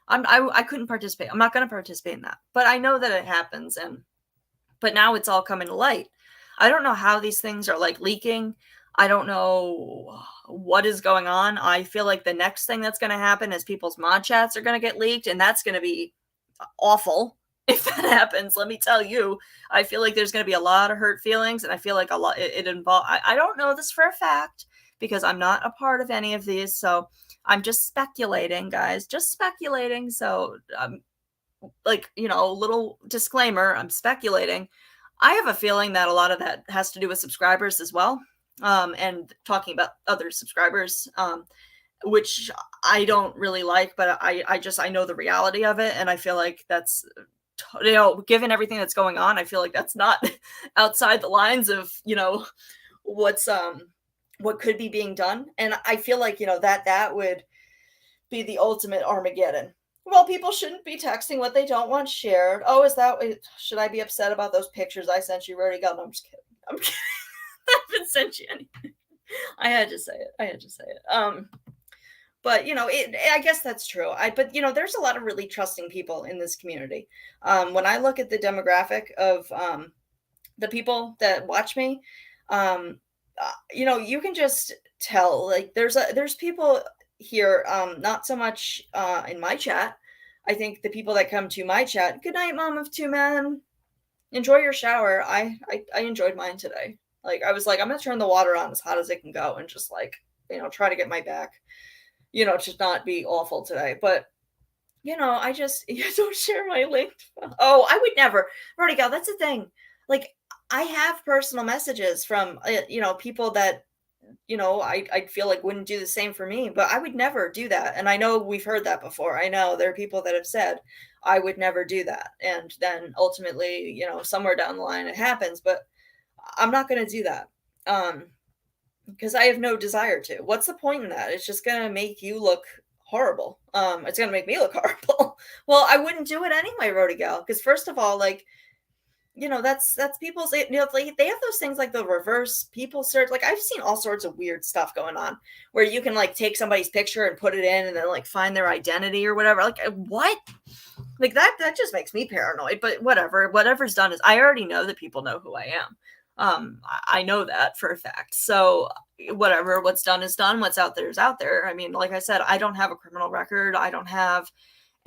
I couldn't participate. I'm not going to participate in that, but I know that it happens, but now it's all coming to light. I don't know how these things are like leaking. I don't know what is going on. I feel like the next thing that's going to happen is people's mod chats are going to get leaked, and that's going to be awful. If that happens, let me tell you, I feel like there's going to be a lot of hurt feelings, and I feel like a lot it involves. I don't know this for a fact because I'm not a part of any of these, so I'm just speculating, guys, just speculating. So, little disclaimer: I'm speculating. I have a feeling that a lot of that has to do with subscribers as well, and talking about other subscribers, which I don't really like, but I know the reality of it, and I feel like that's. Given everything that's going on, I feel like that's not outside the lines of, what's what could be being done. And I feel like, that would be the ultimate Armageddon. Well, people shouldn't be texting what they don't want shared. Oh, should I be upset about those pictures I sent you, Rudy? God, no, I'm just kidding. I'm kidding. I haven't sent you anything. I had to say it. But, I guess that's true. But, there's a lot of really trusting people in this community. When I look at the demographic of the people that watch me, you can just tell, like, there's people here, not so much in my chat. I think the people that come to my chat, good night, mom of two men. Enjoy your shower. I enjoyed mine today. Like, I was like, I'm gonna turn the water on as hot as it can go and just like, try to get my back, to not be awful today. But I just don't share my link. Oh, I would never. Vertigo, that's the thing. Like, I have personal messages from people that I feel like wouldn't do the same for me, but I would never do that. And I know we've heard that before. I know there are people that have said I would never do that. And then ultimately, somewhere down the line it happens, but I'm not going to do that. Because I have no desire to. What's the point in that? It's just going to make you look horrible. It's going to make me look horrible. Well, I wouldn't do it anyway, Rodigal, because first of all, like, that's people's, like, they have those things like the reverse people search. Like, I've seen all sorts of weird stuff going on where you can like take somebody's picture and put it in and then like find their identity or whatever. Like, what? Like, that just makes me paranoid. But whatever's done is, I already know that people know who I am. I know that for a fact. So what's done is done. What's out there is out there. I mean, like I said, I don't have a criminal record. I don't have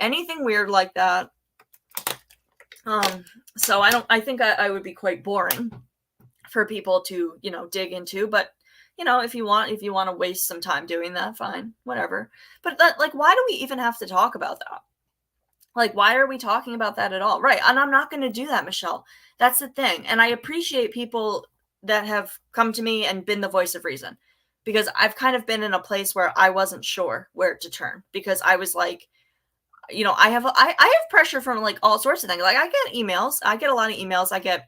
anything weird like that. So I think I would be quite boring for people to, dig into, but if you want to waste some time doing that, fine, whatever. But like, why do we even have to talk about that? Like, why are we talking about that at all? Right. And I'm not going to do that, Michelle. That's the thing. And I appreciate people that have come to me and been the voice of reason, because I've kind of been in a place where I wasn't sure where to turn, because I was like, I have pressure from like all sorts of things. Like, I get emails. I get a lot of emails. I get,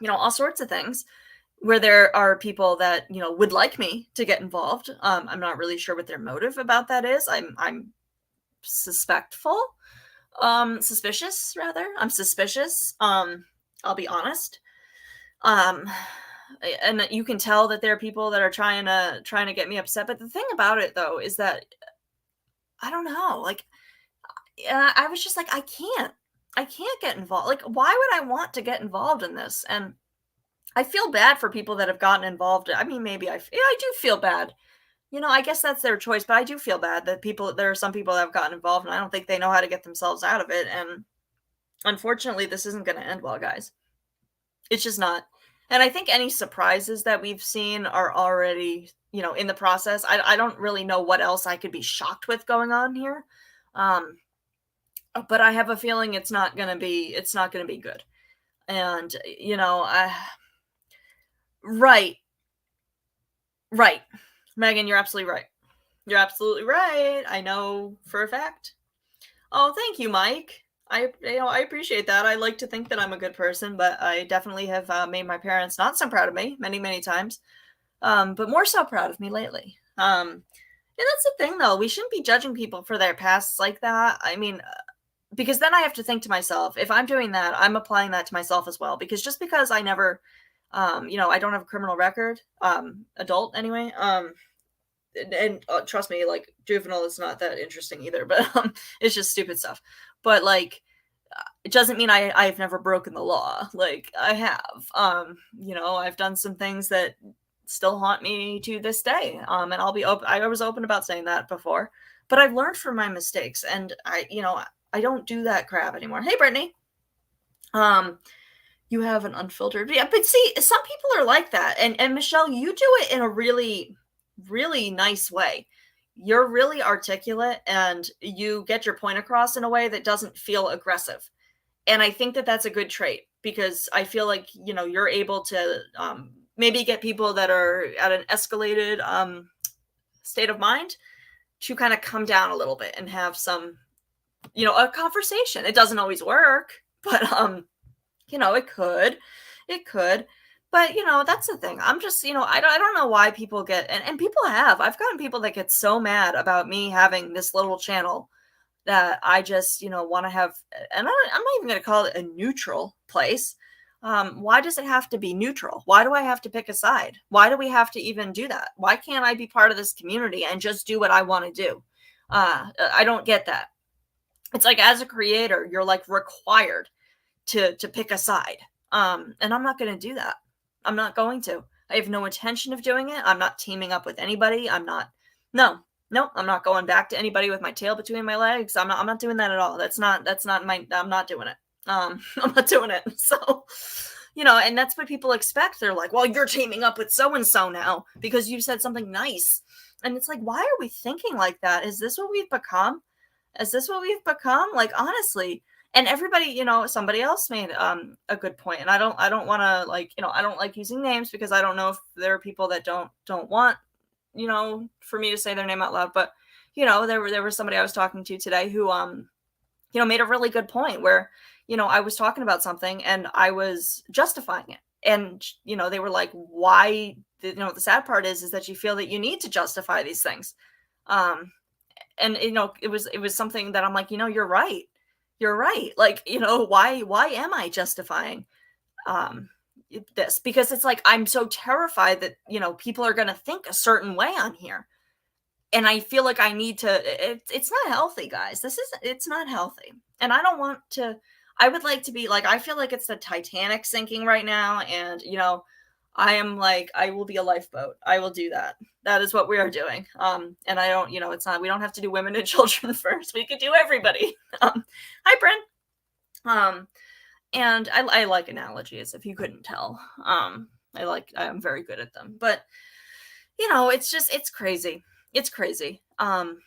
all sorts of things where there are people that, would like me to get involved. I'm not really sure what their motive about that is. I'm suspicious rather. I'm suspicious. I'll be honest. And you can tell that there are people that are trying to get me upset. But the thing about it though is that I don't know. Like, I was just like, I can't get involved. Like, why would I want to get involved in this? And I feel bad for people that have gotten involved. I mean, maybe I do feel bad. I guess that's their choice, but I do feel bad that there are some people that have gotten involved and I don't think they know how to get themselves out of it. And unfortunately, this isn't going to end well, guys. It's just not. And I think any surprises that we've seen are already, in the process. I don't really know what else I could be shocked with going on here. But I have a feeling it's not going to be good. And, right. Megan, you're absolutely right. You're absolutely right. I know for a fact. Oh, thank you, Mike. I appreciate that. I like to think that I'm a good person, but I definitely have made my parents not so proud of me many, many times, but more so proud of me lately. And that's the thing, though. We shouldn't be judging people for their pasts like that. I mean, because then I have to think to myself, if I'm doing that, I'm applying that to myself as well. Because just because I never, I don't have a criminal record, adult anyway, and trust me, like, juvenile is not that interesting either, but it's just stupid stuff. But like, it doesn't mean I've never broken the law. Like, I have. I've done some things that still haunt me to this day. And I'll be open. I was open about saying that before, but I've learned from my mistakes, and I don't do that crap anymore. Hey, Brittany. You have an unfiltered. Yeah, but see, some people are like that. And Michelle, you do it in a really, really nice way. You're really articulate and you get your point across in a way that doesn't feel aggressive. And I think that that's a good trait, because I feel like, you're able to maybe get people that are at an escalated state of mind to kind of come down a little bit and have some, a conversation. It doesn't always work, but it could. But, that's the thing. I'm just, I don't know why people get, and people I've gotten people that get so mad about me having this little channel that I just, want to have, and I'm not even going to call it a neutral place. Why does it have to be neutral? Why do I have to pick a side? Why do we have to even do that? Why can't I be part of this community and just do what I want to do? I don't get that. It's like, as a creator, you're like required to pick a side. And I'm not going to do that. I'm not going to. I have no intention of doing it. I'm not teaming up with anybody. I'm not. No, no, I'm not going back to anybody with my tail between my legs. I'm not doing that at all. That's not my, I'm not doing it. I'm not doing it. So, and that's what people expect. They're like, well, you're teaming up with so and so now because you said something nice. And it's like, why are we thinking like that? Is this what we've become? Is this what we've become? Like, honestly. And everybody, somebody else made a good point. And I don't want to, like, I don't like using names because I don't know if there are people that don't want, for me to say their name out loud. But, there was somebody I was talking to today who, made a really good point where, I was talking about something and I was justifying it. And, they were like, why, the sad part is that you feel that you need to justify these things. And, it was something that I'm like, you're right. You're right. Like, why am I justifying this? Because it's like, I'm so terrified that, people are going to think a certain way on here. And I feel like I need to, it's not healthy, guys. It's not healthy. And I don't want to, I would like to be like, I feel like it's the Titanic sinking right now. And, I am like, I will be a lifeboat. I will do that. That is what we are doing. And I don't, it's not, we don't have to do women and children first. We could do everybody. Hi, Bryn. And I like analogies, if you couldn't tell. I'm very good at them, but it's crazy. It's crazy. And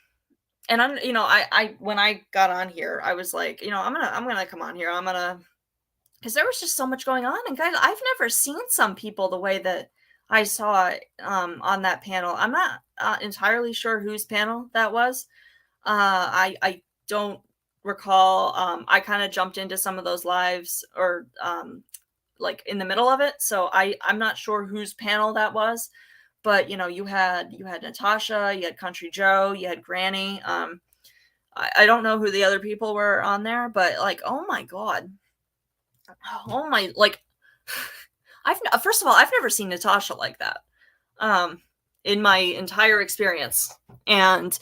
I'm, when I got on here, I was like, I'm going to come on here. Because there was just so much going on. And guys, I've never seen some people the way that I saw on that panel. I'm not entirely sure whose panel that was. I don't recall. I kind of jumped into some of those lives or like in the middle of it. So I'm not sure whose panel that was. But, you had Natasha, you had Country Joe, you had Granny. I don't know who the other people were on there, but like, oh my God. Oh my, like, first of all, I've never seen Natasha like that in my entire experience. And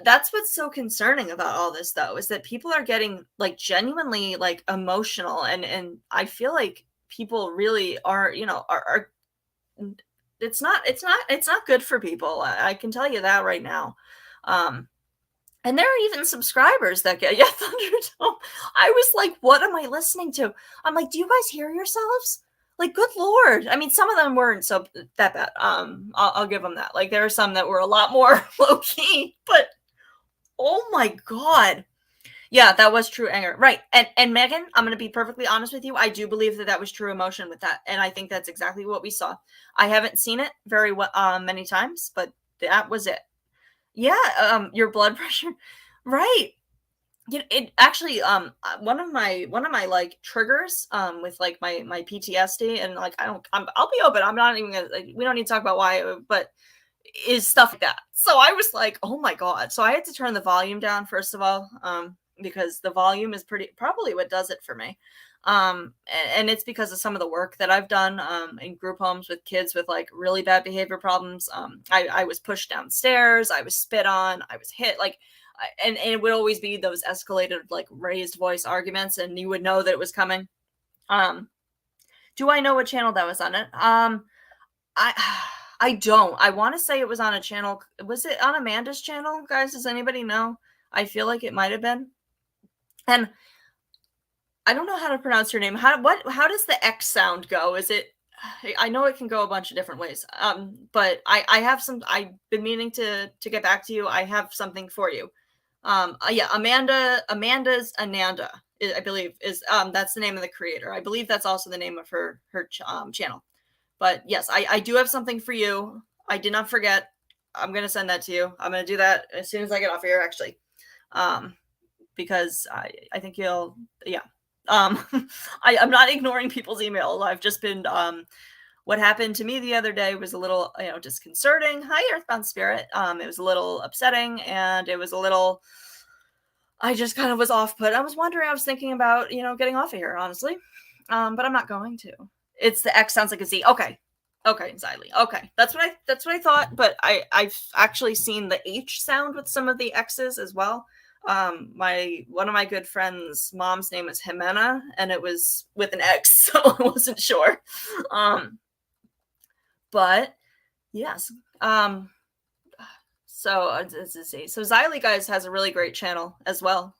that's what's so concerning about all this, though, is that people are getting like genuinely like emotional. And I feel like people really are, are it's not good for people. I can tell you that right now. And there are even subscribers that get, yeah, Thunderdome. I was like, what am I listening to? I'm like, do you guys hear yourselves? Like, good Lord. I mean, some of them weren't so that bad. I'll give them that. Like, there are some that were a lot more low key, but oh my God. Yeah, that was true anger. Right. And Megan, I'm going to be perfectly honest with you. I do believe that was true emotion with that. And I think that's exactly what we saw. I haven't seen it very many times, but that was it. Yeah, your blood pressure. Right. It actually one of my like triggers with like my PTSD, and like I'll be open. I'm not even gonna, like, we don't need to talk about why, but is stuff like that. So I was like, oh my God. So I had to turn the volume down first of all, because the volume is probably what does it for me. And it's because of some of the work that I've done in group homes with kids with like really bad behavior problems. I was pushed downstairs, I was spit on, I was hit, like, and it would always be those escalated like raised voice arguments, and you would know that it was coming. Do I know what channel that was on it? I don't. I want to say it was on a channel. Was it on Amanda's channel, guys? Does anybody know? I feel like it might have been. And I don't know how to pronounce your name. How does the X sound go? Is it, I know it can go a bunch of different ways. But I have some, I've been meaning to get back to you. I have something for you. Yeah, Amanda's Ananda, I believe is, that's the name of the creator. I believe that's also the name of her channel. But yes, I do have something for you. I did not forget. I'm going to send that to you. I'm going to do that as soon as I get off here, actually. Because I think you'll, yeah. I'm not ignoring people's email. I've just been, what happened to me the other day was a little, disconcerting. Hi, Earthbound Spirit. It was a little upsetting, and it was a little, I just kind of was off put. I was wondering, I was thinking about, getting off of here, honestly. but I'm not going to. It's the X sounds like a Z. Okay. Okay, Xylee. Okay. That's what I thought, but I've actually seen the H sound with some of the X's as well. My one of my good friends' mom's name is Jimena, and it was with an X, so I wasn't sure. Um, but yes. So let's see. So Xylee guys has a really great channel as well.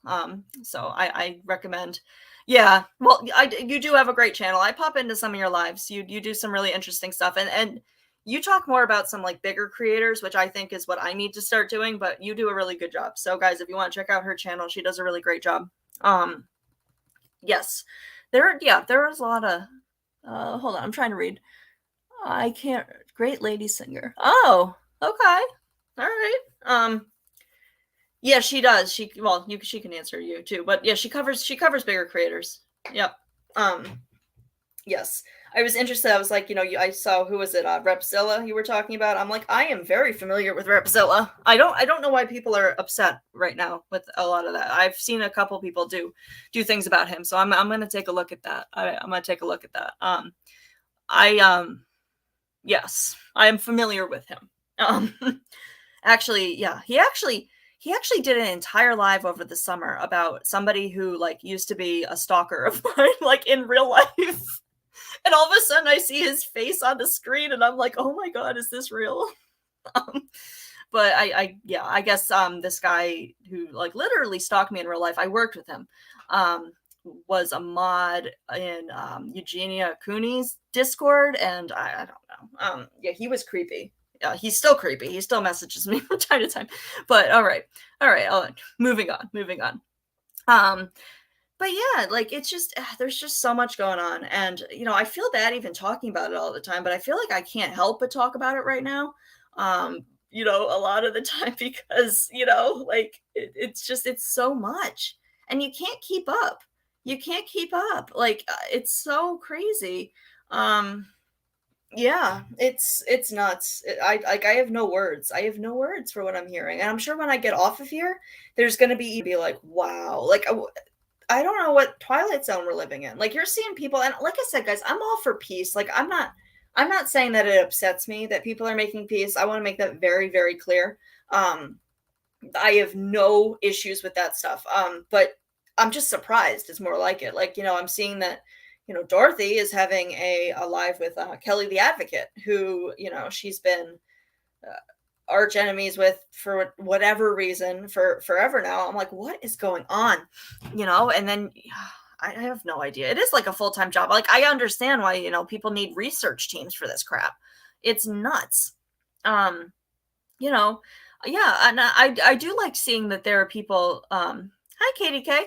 So I recommend. Yeah, well, you do have a great channel. I pop into some of your lives. You do some really interesting stuff, and you talk more about some like bigger creators, which I think is what I need to start doing. But you do a really good job. So guys, if you want to check out her channel, she does a really great job. Yes, there is a lot of. Hold on, I'm trying to read. I can't. Great lady singer. Oh, okay. All right. Yeah, she does. She can answer you too, but yeah, she covers bigger creators. Yep. Yes. I was interested. I was like, I saw, who was it? Repzilla you were talking about. I'm like, I am very familiar with Repzilla. I don't know why people are upset right now with a lot of that. I've seen a couple people do things about him, so I'm gonna take a look at that. I'm gonna take a look at that. Yes, I am familiar with him. Actually, yeah, he actually did an entire live over the summer about somebody who like used to be a stalker of mine, like in real life. And all of a sudden I see his face on the screen and I'm like, oh my God, is this real? But I guess this guy who like literally stalked me in real life, I worked with him, was a mod in Eugenia Cooney's Discord, and I don't know. Yeah, he was creepy. He's still creepy. He still messages me from time to time. But all right. Moving on. But yeah, like it's just there's just so much going on, and I feel bad even talking about it all the time, but I feel like I can't help but talk about it right now. A lot of the time because like it's so much, and you can't keep up. You can't keep up. Like it's so crazy. Yeah, it's nuts. I have no words. I have no words for what I'm hearing. And I'm sure when I get off of here, there's going to be like, wow. Like I don't know what twilight zone we're living in. Like you're seeing people, and like I said, guys, I'm all for peace. Like I'm not saying that it upsets me that people are making peace. I want to make that very, very clear. I have no issues with that stuff. But I'm just surprised. It's more like it. Like, I'm seeing that Dorothy is having a live with Kelly the Advocate, who, she's been arch enemies with for whatever reason for forever now. I'm like, what is going on? And then I have no idea. It is like a full-time job. Like I understand why, people need research teams for this crap. It's nuts. Yeah, and I do like seeing that there are people, hi Katie K.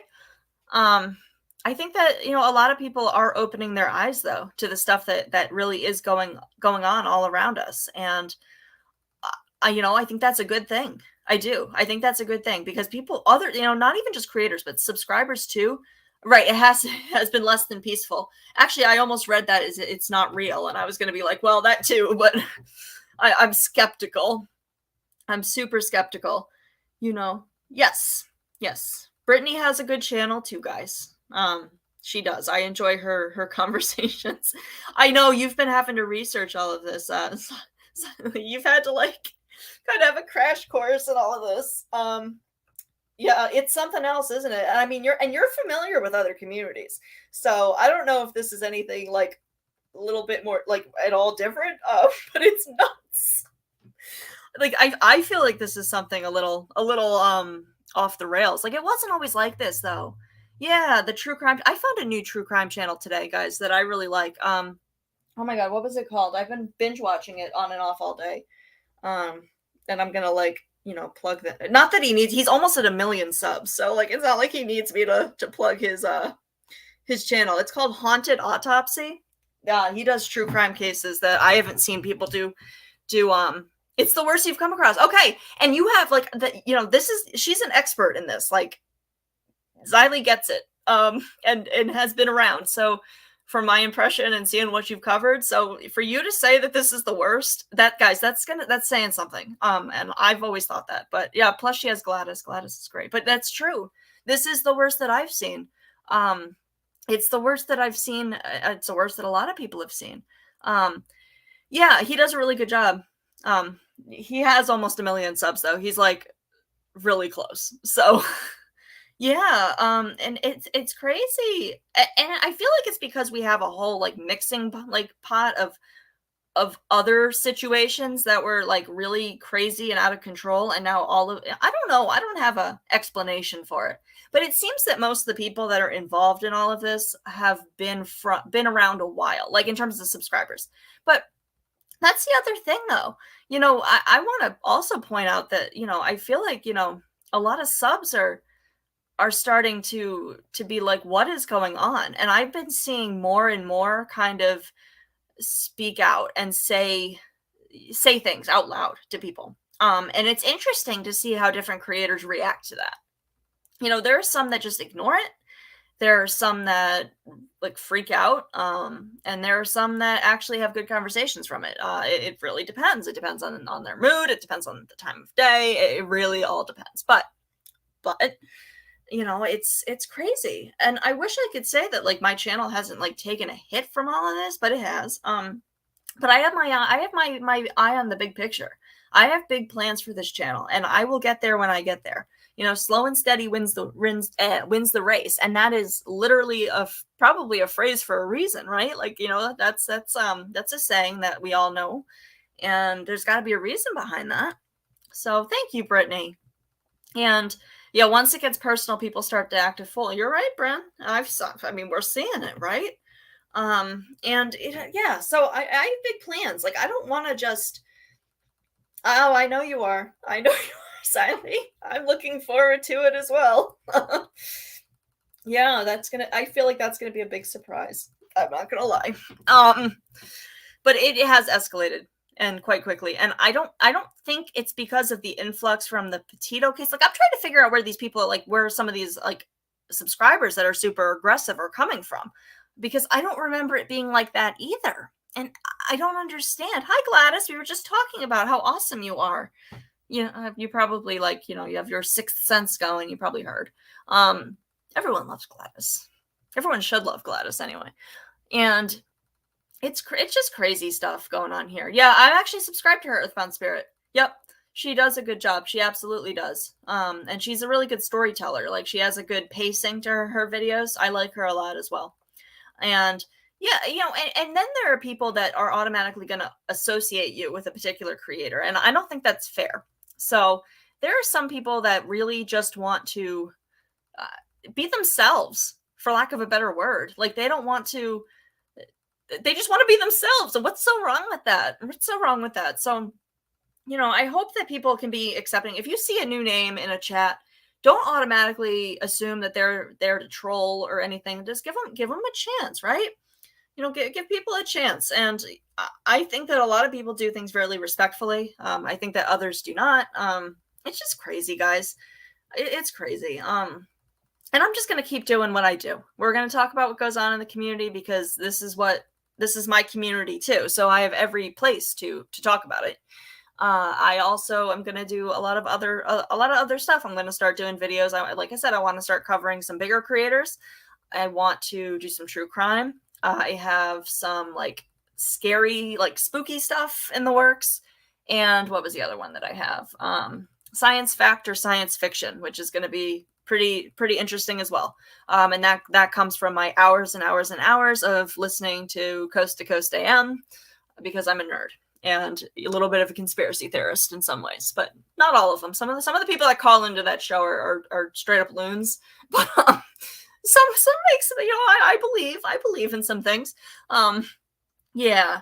I think that a lot of people are opening their eyes though to the stuff that really is going on all around us, and I think that's a good thing. I do. I think that's a good thing because people, not even just creators, but subscribers too. Right. It has been less than peaceful. Actually, I almost read that as it's not real, and I was going to be like, well, that too, but I'm skeptical. I'm super skeptical. Yes. Brittany has a good channel too, guys. She does. I enjoy her conversations. I know you've been having to research all of this. You've had to like kind of have a crash course in all of this. Yeah, it's something else, isn't it? I mean, you're familiar with other communities, so I don't know if this is anything like a little bit more like at all different. But it's nuts. Like I feel like this is something a little off the rails. Like it wasn't always like this though. Yeah, the true crime. I found a new true crime channel today, guys, that I really like. Oh my God, what was it called? I've been binge watching it on and off all day. And I'm gonna like, plug that. Not that he's almost at 1 million subs, so like it's not like he needs me to plug his channel. It's called Haunted Autopsy. Yeah, he does true crime cases that I haven't seen people do. It's the worst you've come across. Okay, and you have like she's an expert in this. Like Xylee gets it, and has been around. So from my impression and seeing what you've covered, so for you to say that this is the worst, that's saying something. And I've always thought that, but yeah. Plus she has Gladys. Gladys is great, but that's true. This is the worst that I've seen. It's the worst that I've seen. It's the worst that a lot of people have seen. Um, yeah, he does a really good job. He has almost 1 million subs though. He's like really close. So yeah, and it's crazy. And I feel like it's because we have a whole like mixing like pot of other situations that were like really crazy and out of control, and now all of I don't know, I don't have a explanation for it, but it seems that most of the people that are involved in all of this have been around a while, like in terms of subscribers. But that's the other thing though. I want to also point out that, I feel like, a lot of subs are starting to be like, what is going on? And I've been seeing more and more kind of speak out and say things out loud to people. And it's interesting to see how different creators react to that. There are some that just ignore it. There are some that like freak out, and there are some that actually have good conversations from it. It really depends. It depends on their mood. It depends on the time of day. It really all depends. But it's crazy. And I wish I could say that like my channel hasn't like taken a hit from all of this, but it has. But I have my eye on the big picture. I have big plans for this channel, and I will get there when I get there. Slow and steady wins the race, and that is literally probably a phrase for a reason, right? Like, that's a saying that we all know, and there's got to be a reason behind that. So thank you, Brittany. And yeah, once it gets personal, people start to act a fool. You're right, Bren. We're seeing it, right? Yeah, so I have big plans. Like, I don't want to just. Oh, I know you are. I know you are, Siley. I'm looking forward to it as well. Yeah, I feel like that's gonna be a big surprise. I'm not gonna lie. But it has escalated and quite quickly. And I don't think it's because of the influx from the Petito case. Like, I'm trying to figure out where these people, like, where some of these like subscribers that are super aggressive are coming from, because I don't remember it being like that either. And I don't understand. Hi, Gladys. We were just talking about how awesome you are. You probably like, you have your sixth sense going. You probably heard. Everyone loves Gladys. Everyone should love Gladys anyway. And it's just crazy stuff going on here. Yeah, I'm actually subscribed to her, Earthbound Spirit. Yep. She does a good job. She absolutely does. And she's a really good storyteller. Like, she has a good pacing to her videos. I like her a lot as well. And yeah, and then there are people that are automatically going to associate you with a particular creator. And I don't think that's fair. So there are some people that really just want to be themselves, for lack of a better word. Like, they don't want to, they just want to be themselves. And what's so wrong with that? What's so wrong with that? So, I hope that people can be accepting. If you see a new name in a chat, don't automatically assume that they're there to troll or anything. Just give them a chance, right? Give people a chance. And I think that a lot of people do things really respectfully. I think that others do not. It's just crazy, guys. It's crazy. And I'm just going to keep doing what I do. We're going to talk about what goes on in the community, because this is my community too. So I have every place to talk about it. I also am going to do a lot of other stuff. I'm going to start doing videos. Like I said, I want to start covering some bigger creators. I want to do some true crime. I have some like scary, like spooky stuff in the works. And what was the other one that I have? Science fact or science fiction, which is going to be pretty interesting as well. And that comes from my hours and hours and hours of listening to Coast to Coast AM, because I'm a nerd and a little bit of a conspiracy theorist in some ways, but not all of them. Some of the people that call into that show are straight up loons, but some makes, I believe in some things. Yeah,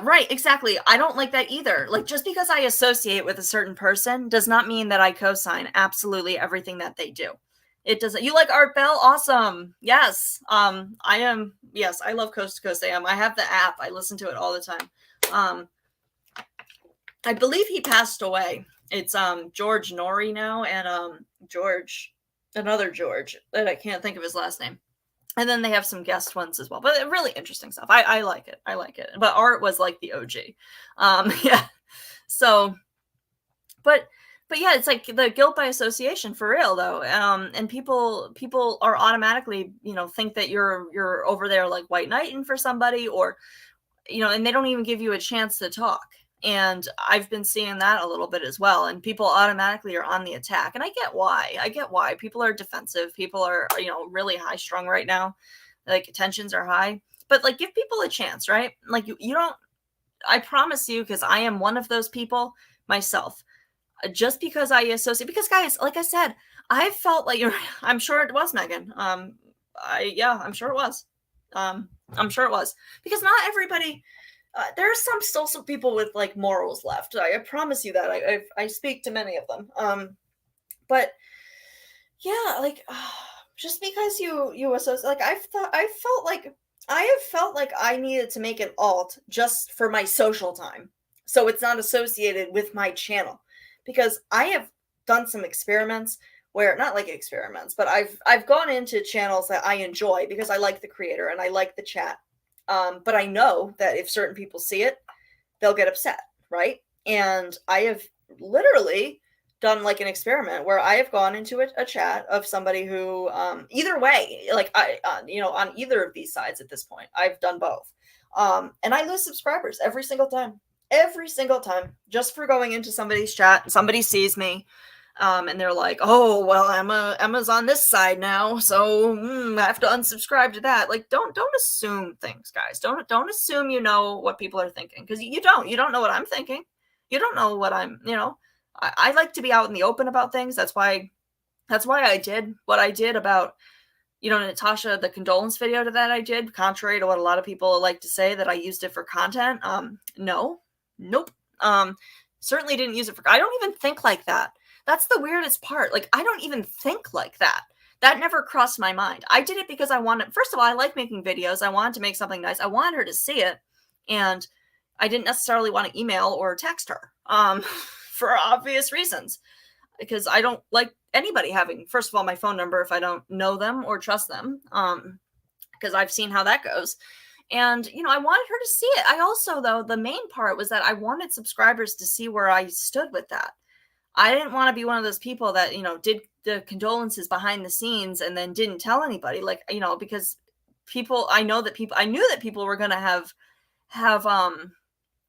right, exactly. I don't like that either. Like, just because I associate with a certain person does not mean that I co-sign absolutely everything that they do. It doesn't. You like Art Bell? Awesome. Yes. Yes, I love Coast to Coast AM. I have the app. I listen to it all the time. I believe he passed away. It's George Norrie now, and another George that I can't think of his last name. And then they have some guest ones as well, but really interesting stuff. I like it. I like it. But Art was like the OG. Yeah. So, but But yeah, it's like the guilt by association for real though. And people are automatically, think that you're over there like white knighting for somebody, or and they don't even give you a chance to talk. And I've been seeing that a little bit as well. And people automatically are on the attack. And I get why. I get why. People are defensive. People are, really high strung right now. Like tensions are high. But like give people a chance, right? Like you don't, I promise you, because I am one of those people myself. Just because I associate, because guys, like I said, I felt like I'm sure it was Megan. I'm sure it was. I'm sure it was, because not everybody. There are still some people with like morals left. I promise you that. I speak to many of them. But yeah, like just because you associate, like I have felt like I needed to make an alt just for my social time, so it's not associated with my channel, because I have done some experiments where, not like experiments, but I've gone into channels that I enjoy because I like the creator and I like the chat. But I know that if certain people see it, they'll get upset, right? And I have literally done like an experiment where I have gone into a chat of somebody who, either way, like on either of these sides at this point, I've done both. And I lose subscribers every single time, just for going into somebody's chat. Somebody sees me, and they're like, "Oh, well, Emma's on this side now, so I have to unsubscribe to that." Like, don't assume things, guys. Don't assume you know what people are thinking, because you don't. You don't know what I'm thinking. You don't know what I'm. I like to be out in the open about things. That's why I did what I did about Natasha, the condolence video that I did, contrary to what a lot of people like to say, that I used it for content. No, nope. Certainly didn't use it for. I don't even think like that. That's the weirdest part. Like, I don't even think like that. That never crossed my mind. I did it because I wanted. First of all, I like making videos. I wanted to make something nice. I wanted her to see it, and I didn't necessarily want to email or text her. For obvious reasons, because I don't like anybody having, first of all, my phone number if I don't know them or trust them, because I've seen how that goes. And I wanted her to see it. I also, though, the main part was that I wanted subscribers to see where I stood with that. I didn't want to be one of those people that did the condolences behind the scenes and then didn't tell anybody, like, because I knew that people were going to have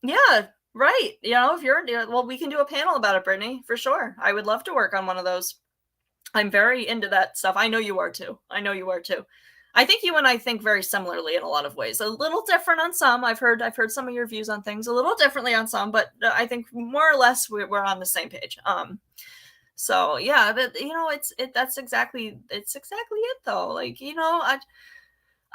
yeah, right. If well, we can do a panel about it, Brittany, for sure. I would love to work on one of those. I'm very into that stuff. I know you are too. I think you and I think very similarly in a lot of ways. A little different on some. I've heard some of your views on things a little differently on some, but I think more or less we're on the same page. So yeah, but that's exactly it though. Like, I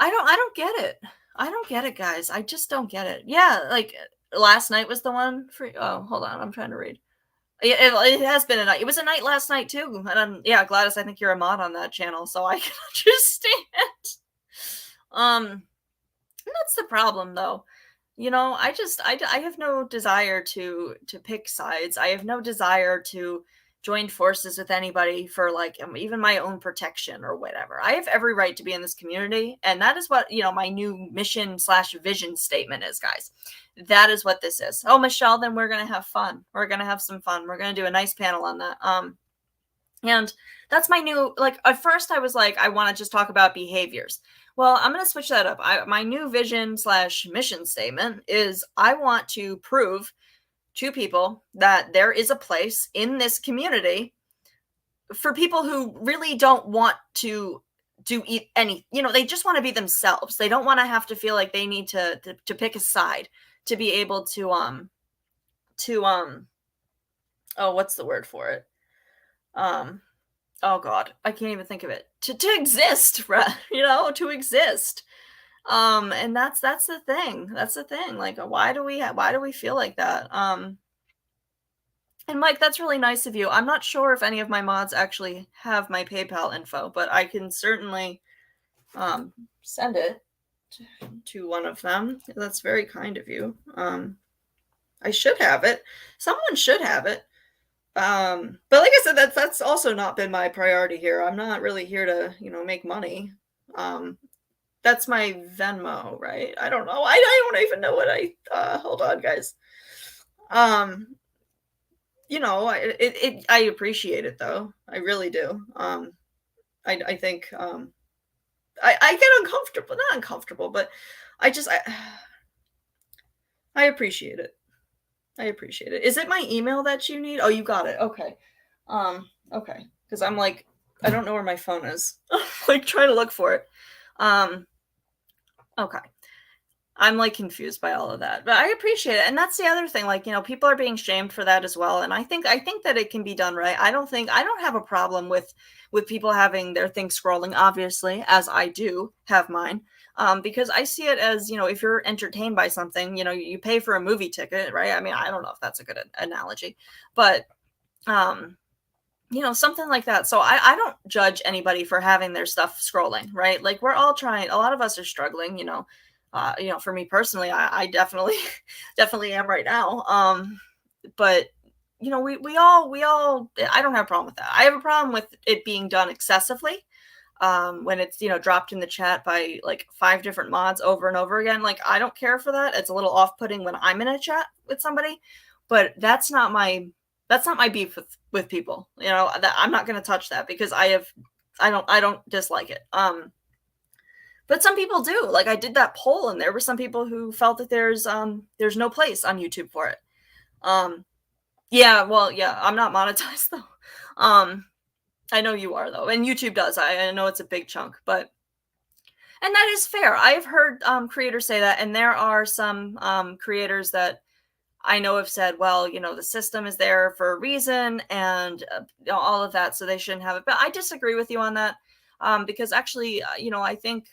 don't get it. I don't get it, guys. I just don't get it. Yeah, like last night was the one for. Oh, hold on, I'm trying to read. It has been a night. It was a night last night too. And yeah, Gladys, I think you're a mod on that channel, so I can understand. That's the problem, though. I have no desire to pick sides. I have no desire to join forces with anybody for like even my own protection or whatever. I have every right to be in this community, and that is what my new mission/vision statement is, guys. That is what this is. Oh, Michelle, then we're gonna have fun. We're gonna have some fun. We're gonna do a nice panel on that. And that's my new, like, at first I was like, I want to just talk about behaviors. Well, I'm going to switch that up. My new vision/mission statement is I want to prove to people that there is a place in this community for people who really don't want to do any, they just want to be themselves. They don't want to have to feel like they need to pick a side to be able to, oh, what's the word for it? Oh God, I can't even think of it. To exist, right? To exist. And that's the thing. That's the thing. Like, why do we feel like that? And Mike, that's really nice of you. I'm not sure if any of my mods actually have my PayPal info, but I can certainly send it to one of them. That's very kind of you. I should have it. Someone should have it. But like I said, that's also not been my priority here. I'm not really here to, make money. That's my Venmo, right? I don't know. I don't even know what hold on, guys. I appreciate it though. I really do. I think I get uncomfortable, not uncomfortable, but I just I appreciate it. I appreciate it. Is it my email that you need? Oh, you got it. Okay. Okay. Because I'm like, I don't know where my phone is. Like trying to look for it. Um, okay. I'm like confused by all of that. But I appreciate it. And that's the other thing. Like, people are being shamed for that as well. And I think that it can be done right. I don't have a problem with people having their thing scrolling, obviously, as I do have mine. Because I see it as, if you're entertained by something, you pay for a movie ticket, right? I mean, I don't know if that's a good analogy, but um, something like that. So I don't judge anybody for having their stuff scrolling, right? Like we're all trying, a lot of us are struggling, for me personally, I definitely, definitely am right now. But we all, I don't have a problem with that. I have a problem with it being done excessively. When it's, dropped in the chat by like 5 different mods over and over again. Like, I don't care for that. It's a little off-putting when I'm in a chat with somebody, but that's not my beef with people. That I'm not going to touch that because I don't dislike it. But some people do. Like I did that poll and there were some people who felt that there's no place on YouTube for it. Yeah, well, yeah, I'm not monetized though. I know you are though, and YouTube does. I know it's a big chunk, but and that is fair. I've heard creators say that, and there are some creators that I know have said, well, the system is there for a reason, and all of that, so they shouldn't have it. But I disagree with you on that, because actually, I think,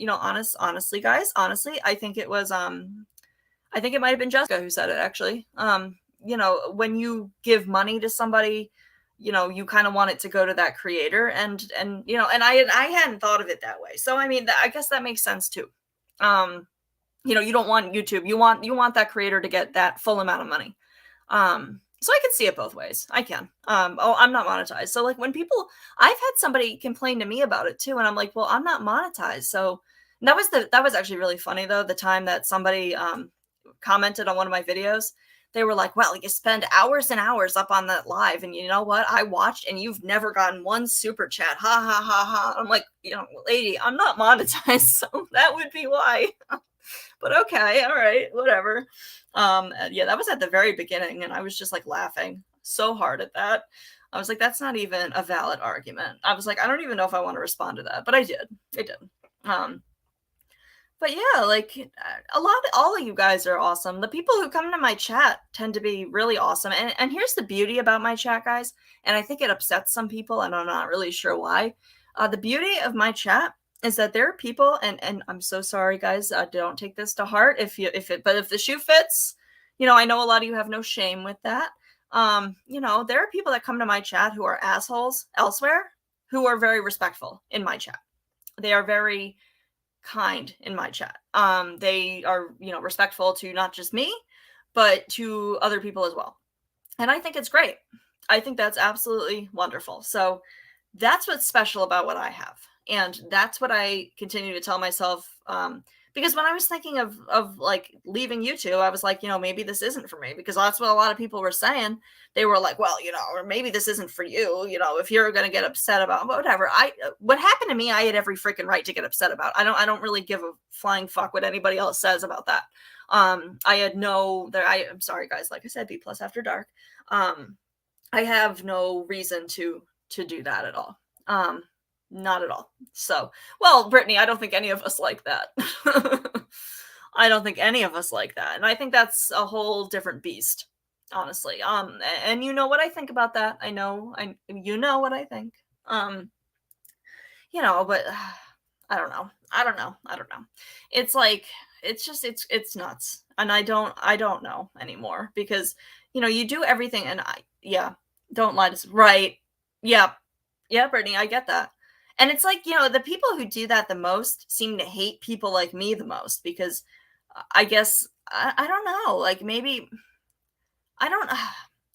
honestly, guys, honestly, I think it might have been Jessica who said it actually. When you give money to somebody, you kind of want it to go to that creator, and I hadn't thought of it that way. So I mean, I guess that makes sense too. You don't want YouTube. You want that creator to get that full amount of money. So I can see it both ways. I can. I'm not monetized. So like I've had somebody complain to me about it too, and I'm like, well, I'm not monetized. So and that was actually really funny though. The time that somebody commented on one of my videos, they were like, well, you spend hours and hours up on that live, and you know what? I watched, and you've never gotten one super chat. Ha ha ha ha. I'm like, lady, I'm not monetized, so that would be why. But okay, all right, whatever. Yeah, that was at the very beginning, and I was just like laughing so hard at that. I was like, that's not even a valid argument. I was like, I don't even know if I want to respond to that, but I did. I did. But yeah, like all of you guys are awesome. The people who come to my chat tend to be really awesome. And here's the beauty about my chat, guys. And I think it upsets some people, and I'm not really sure why. The beauty of my chat is that there are people, and I'm so sorry, guys. Don't take this to heart but if the shoe fits, I know a lot of you have no shame with that. There are people that come to my chat who are assholes elsewhere who are very respectful in my chat. They are very kind in my chat. They are, respectful to not just me, but to other people as well. And I think it's great. I think that's absolutely wonderful. So that's what's special about what I have. And that's what I continue to tell myself. Because when I was thinking of like leaving YouTube, I was like, maybe this isn't for me, because that's what a lot of people were saying. They were like, well, or maybe this isn't for you, if you're going to get upset about whatever. What happened to me, I had every freaking right to get upset about. I don't really give a flying fuck what anybody else says about that. I'm sorry, guys. Like I said, BeePlus after dark. I have no reason to do that at all. Not at all. So, well, Brittany, I don't think any of us like that. I don't think any of us like that. And I think that's a whole different beast, honestly. And you know what I think about that. You know what I think. But I don't know. I don't know. It's like, it's nuts. And I don't know anymore, because, you do everything, and don't lie to, right. Yeah. Yeah, Brittany, I get that. And it's like, the people who do that the most seem to hate people like me the most, because I guess, I don't know, like maybe, I don't, and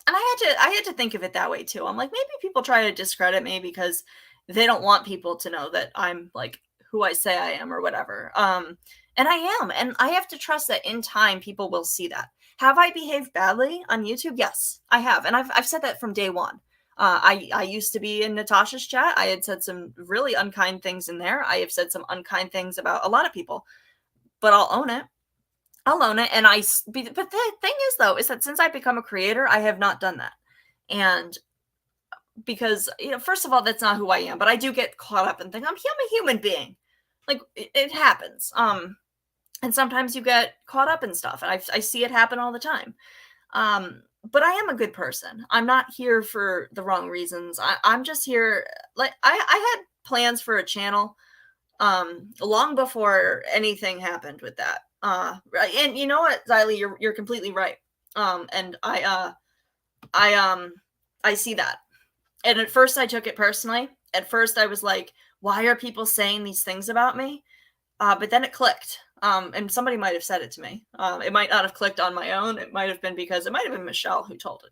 I had to think of it that way too. I'm like, maybe people try to discredit me because they don't want people to know that I'm like who I say I am or whatever. And I am, and I have to trust that in time people will see that. Have I behaved badly on YouTube? Yes, I have. And I've said that from day one. I used to be in Natasha's chat. I had said some really unkind things in there. I have said some unkind things about a lot of people, but I'll own it. I'll own it. But the thing is, though, is that since I've become a creator, I have not done that. And because, first of all, that's not who I am, but I do get caught up and think I'm a human being. Like, it happens. And sometimes you get caught up in stuff, and I see it happen all the time. But I am a good person. I'm not here for the wrong reasons. I'm just here. Like, I had plans for a channel long before anything happened with that. And you know what, Xylee, you're completely right. And I see that. And at first I took it personally. At first I was like, why are people saying these things about me? But then it clicked. And somebody might have said it to me. It might not have clicked on my own. It might have been because it might have been Michelle who told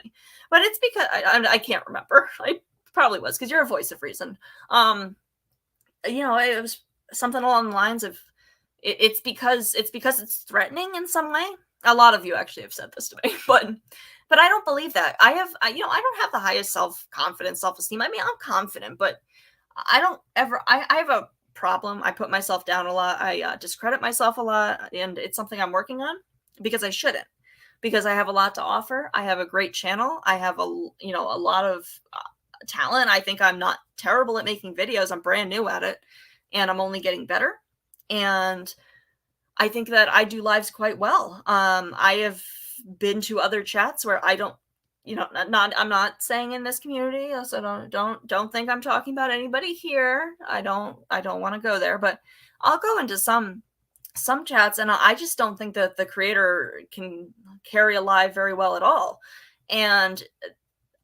me. But it's because I can't remember. I probably was, because you're a voice of reason. It was something along the lines of it's because it's threatening in some way. A lot of you actually have said this to me, but I don't believe that. I don't have the highest self-confidence, self-esteem. I mean, I'm confident, but I don't ever. I have a problem. I put myself down a lot. I discredit myself a lot, and it's something I'm working on, because I shouldn't. Because I have a lot to offer. I have a great channel. I have a lot of talent. I think I'm not terrible at making videos. I'm brand new at it, and I'm only getting better. And I think that I do lives quite well. I have been to other chats where I don't, I'm not saying in this community, so don't think I'm talking about anybody here. I don't want to go there, but I'll go into some chats, and I just don't think that the creator can carry a live very well at all. And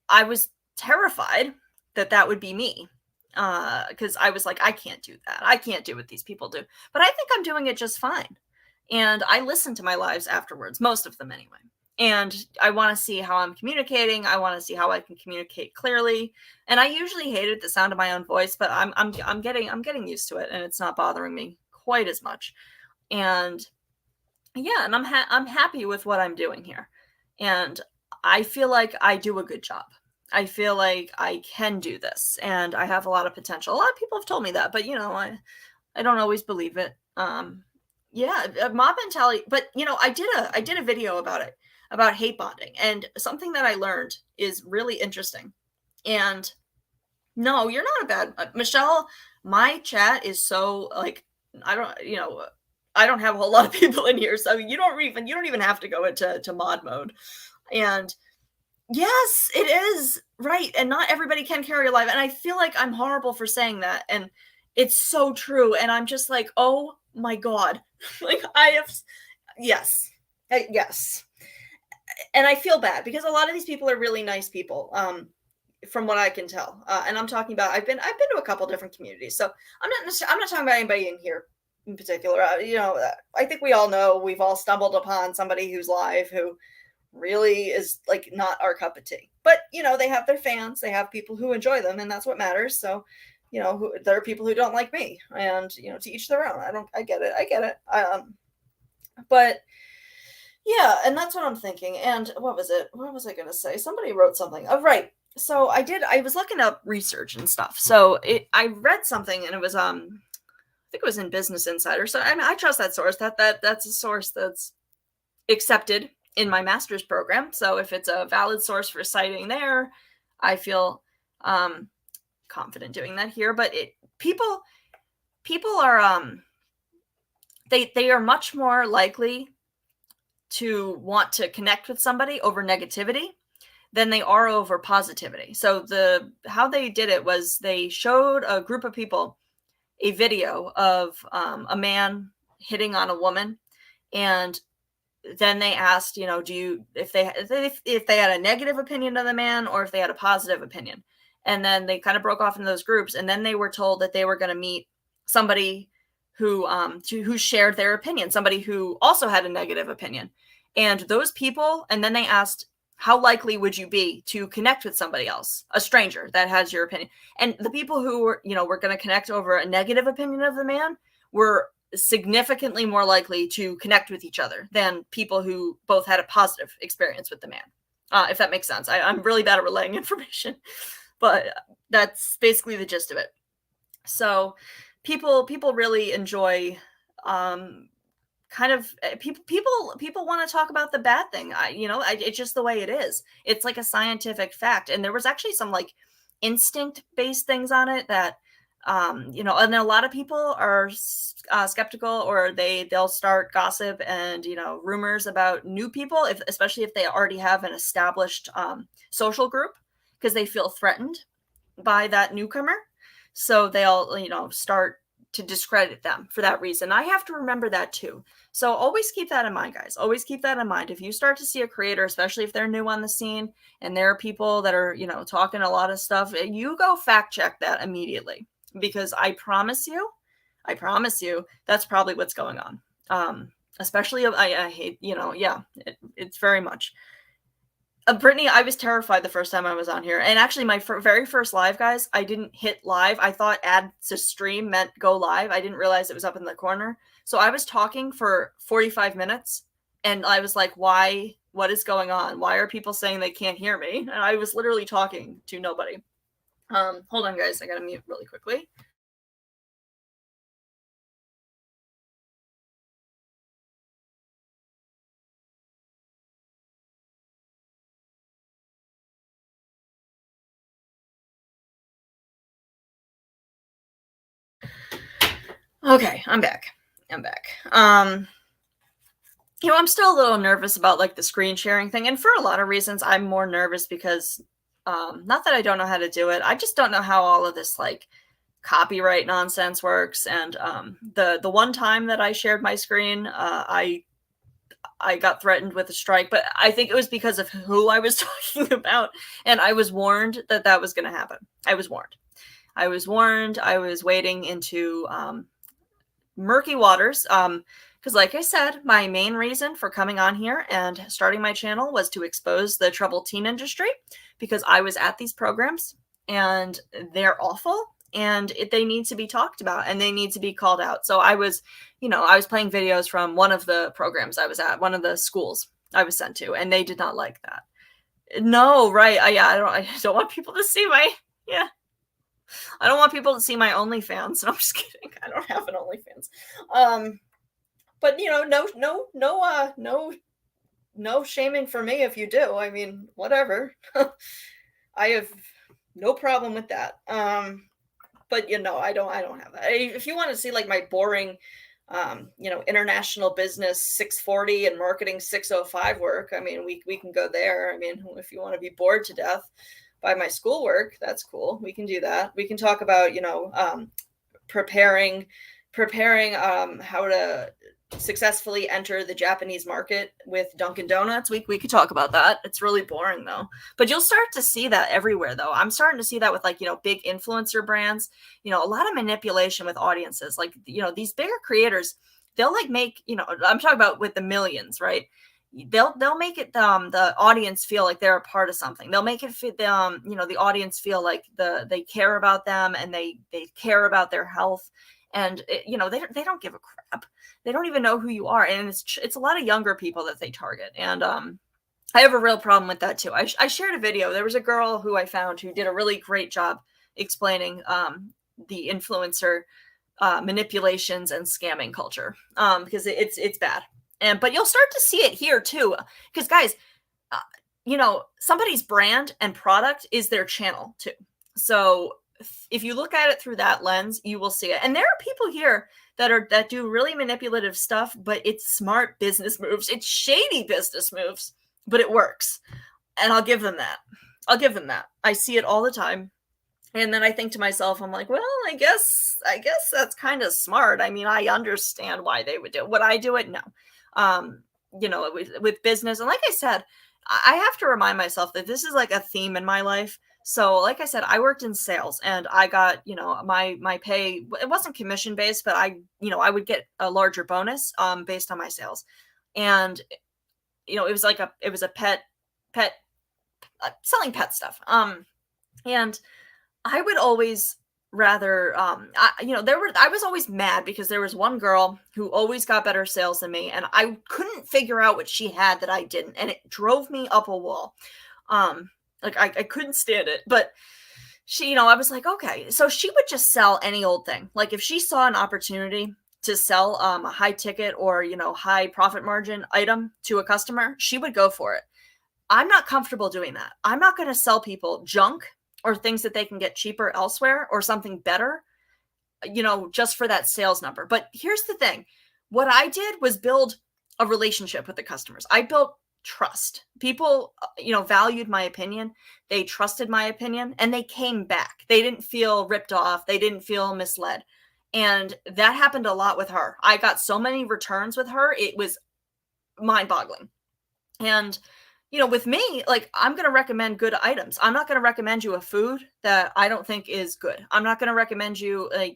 I was terrified that would be me, because I was like, I can't do that. I can't do what these people do. But I think I'm doing it just fine. And I listen to my lives afterwards, most of them anyway. And I want to see how I'm communicating. I want to see how I can communicate clearly. And I usually hated the sound of my own voice, but I'm getting used to it, and it's not bothering me quite as much. And yeah, and I'm happy with what I'm doing here. And I feel like I do a good job. I feel like I can do this, and I have a lot of potential. A lot of people have told me that, but I don't always believe it. Yeah, mob mentality. But I did a video about it, about hate bonding, and something that I learned is really interesting. And no, you're not a bad Michelle. My chat is so, like, I don't have a whole lot of people in here, so you don't even have to go into mod mode. And yes, it is right. And not everybody can carry a live. And I feel like I'm horrible for saying that. And it's so true. And I'm just like, oh my God. Like, yes. Yes. And I feel bad, because a lot of these people are really nice people, from what I can tell. And I'm talking about, I've been to a couple different communities. So I'm not talking about anybody in here in particular. I think we all know, we've all stumbled upon somebody who's live who really is, like, not our cup of tea. But they have their fans, they have people who enjoy them, and that's what matters. So there are people who don't like me, and to each their own. I get it. But yeah, and that's what I'm thinking. And what was I gonna say? Somebody wrote something. Oh, right. So I was looking up research and stuff. So I read something, and it was I think it was in Business Insider. So I mean, I trust that source. That's a source that's accepted in my master's program. So if it's a valid source for citing there, I feel confident doing that here. But people are they are much more likely to want to connect with somebody over negativity than they are over positivity. So how they did it was, they showed a group of people a video of a man hitting on a woman, and then they asked, if they had a negative opinion of the man, or if they had a positive opinion. And then they kind of broke off into those groups, and then they were told that they were going to meet somebody who shared their opinion, somebody who also had a negative opinion. And those people, and then they asked, how likely would you be to connect with somebody else, a stranger that has your opinion? And the people who were going to connect over a negative opinion of the man were significantly more likely to connect with each other than people who both had a positive experience with the man. If that makes sense. I'm really bad at relaying information, but that's basically the gist of it. So people really enjoy um kind of people want to talk about the bad thing. It's just the way it is. It's like a scientific fact, and there was actually some like instinct based things on it that and a lot of people are skeptical, or they'll start gossip and rumors about new people, if especially if they already have an established social group, because they feel threatened by that newcomer. So they'll, start to discredit them for that reason. I have to remember that too. So always keep that in mind, guys. Always keep that in mind. If you start to see a creator, especially if they're new on the scene and there are people that are, talking a lot of stuff, you go fact check that immediately, because I promise you, that's probably what's going on. Especially, I hate, yeah, it's very much. Brittany, I was terrified the first time I was on here. And actually, my very first live, guys, I didn't hit live. I thought add to stream meant go live. I didn't realize it was up in the corner. So I was talking for 45 minutes, and I was like, why? What is going on? Why are people saying they can't hear me? And I was literally talking to nobody. Hold on, guys. I got to mute really quickly. Okay, I'm back. I'm still a little nervous about like the screen sharing thing, and for a lot of reasons. I'm more nervous because not that I don't know how to do it, I just don't know how all of this like copyright nonsense works. And the one time that I shared my screen, I got threatened with a strike, but I think it was because of who I was talking about, and I was warned that that was going to happen. I was warned. I was wading into murky waters. Because, like I said, my main reason for coming on here and starting my channel was to expose the troubled teen industry, because I was at these programs and they're awful, and they need to be talked about and they need to be called out. So I was playing videos from one of the programs I was at, one of the schools I was sent to, and they did not like that. No, right? I don't want people to see my yeah. I don't want people to see my OnlyFans. No, I'm just kidding. I don't have an OnlyFans. But no shaming for me if you do. I mean, whatever. I have no problem with that. But I don't have that. If you want to see like my boring, international business 640 and marketing 605 work, I mean, we can go there. I mean, if you want to be bored to death by my schoolwork, that's cool. We can do that. We can talk about, preparing how to successfully enter the Japanese market with Dunkin' Donuts. We could talk about that. It's really boring though. But you'll start to see that everywhere though. I'm starting to see that with like, big influencer brands, a lot of manipulation with audiences. Like, these bigger creators, they'll like make, I'm talking about with the millions, right? They'll make it the audience feel like they're a part of something. They'll make it fit the audience feel like they care about them, and they care about their health, and they don't give a crap. They don't even know who you are, and it's a lot of younger people that they target. And I have a real problem with that too. I shared a video. There was a girl who I found who did a really great job explaining the influencer manipulations and scamming culture, because it's bad. But you'll start to see it here too, because guys, somebody's brand and product is their channel too. So if you look at it through that lens, you will see it. And there are people here that do really manipulative stuff, but it's smart business moves. It's shady business moves, but it works. And I'll give them that. I see it all the time. And then I think to myself, I'm like, well, I guess that's kind of smart. I mean, I understand why they would do it. Would I do it? No. With business. And like I said, I have to remind myself that this is like a theme in my life. So like I said, I worked in sales, and I got, my pay, it wasn't commission based, but I would get a larger bonus based on my sales. And it was a pet selling pet stuff. And I would always rather, I was always mad because there was one girl who always got better sales than me, and I couldn't figure out what she had that I didn't, and it drove me up a wall. Like I couldn't stand it, but she, I was like, okay, so she would just sell any old thing. Like if she saw an opportunity to sell a high ticket or, high profit margin item to a customer, she would go for it. I'm not comfortable doing that. I'm not going to sell people junk or things that they can get cheaper elsewhere or something better, just for that sales number. But here's the thing. What I did was build a relationship with the customers. I built trust. People, valued my opinion. They trusted my opinion and they came back. They didn't feel ripped off. They didn't feel misled. And that happened a lot with her. I got so many returns with her. It was mind boggling. And with me, like I'm going to recommend good items. I'm not going to recommend you a food that I don't think is good. I'm not going to recommend you a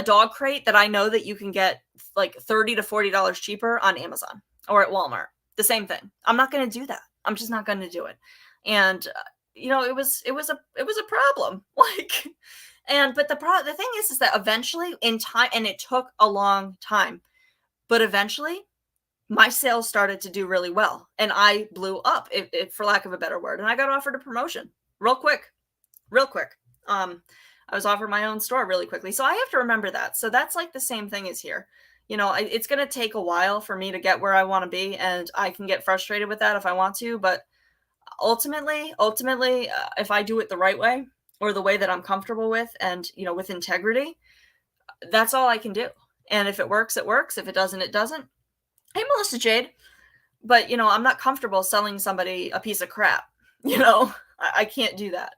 dog crate that I know that you can get like $30 to $40 cheaper on Amazon or at Walmart. The same thing. I'm not going to do that. I'm just not going to do it. And it was a problem. But the thing is that eventually in time, and it took a long time, but eventually my sales started to do really well and I blew up, for lack of a better word. And I got offered a promotion real quick. I was offered my own store really quickly. So I have to remember that. So that's like the same thing as here. It's going to take a while for me to get where I want to be. And I can get frustrated with that if I want to. But ultimately, if I do it the right way or the way that I'm comfortable with and, with integrity, that's all I can do. And if it works, it works. If it doesn't, it doesn't. Hey, Melissa Jade. But, I'm not comfortable selling somebody a piece of crap. I can't do that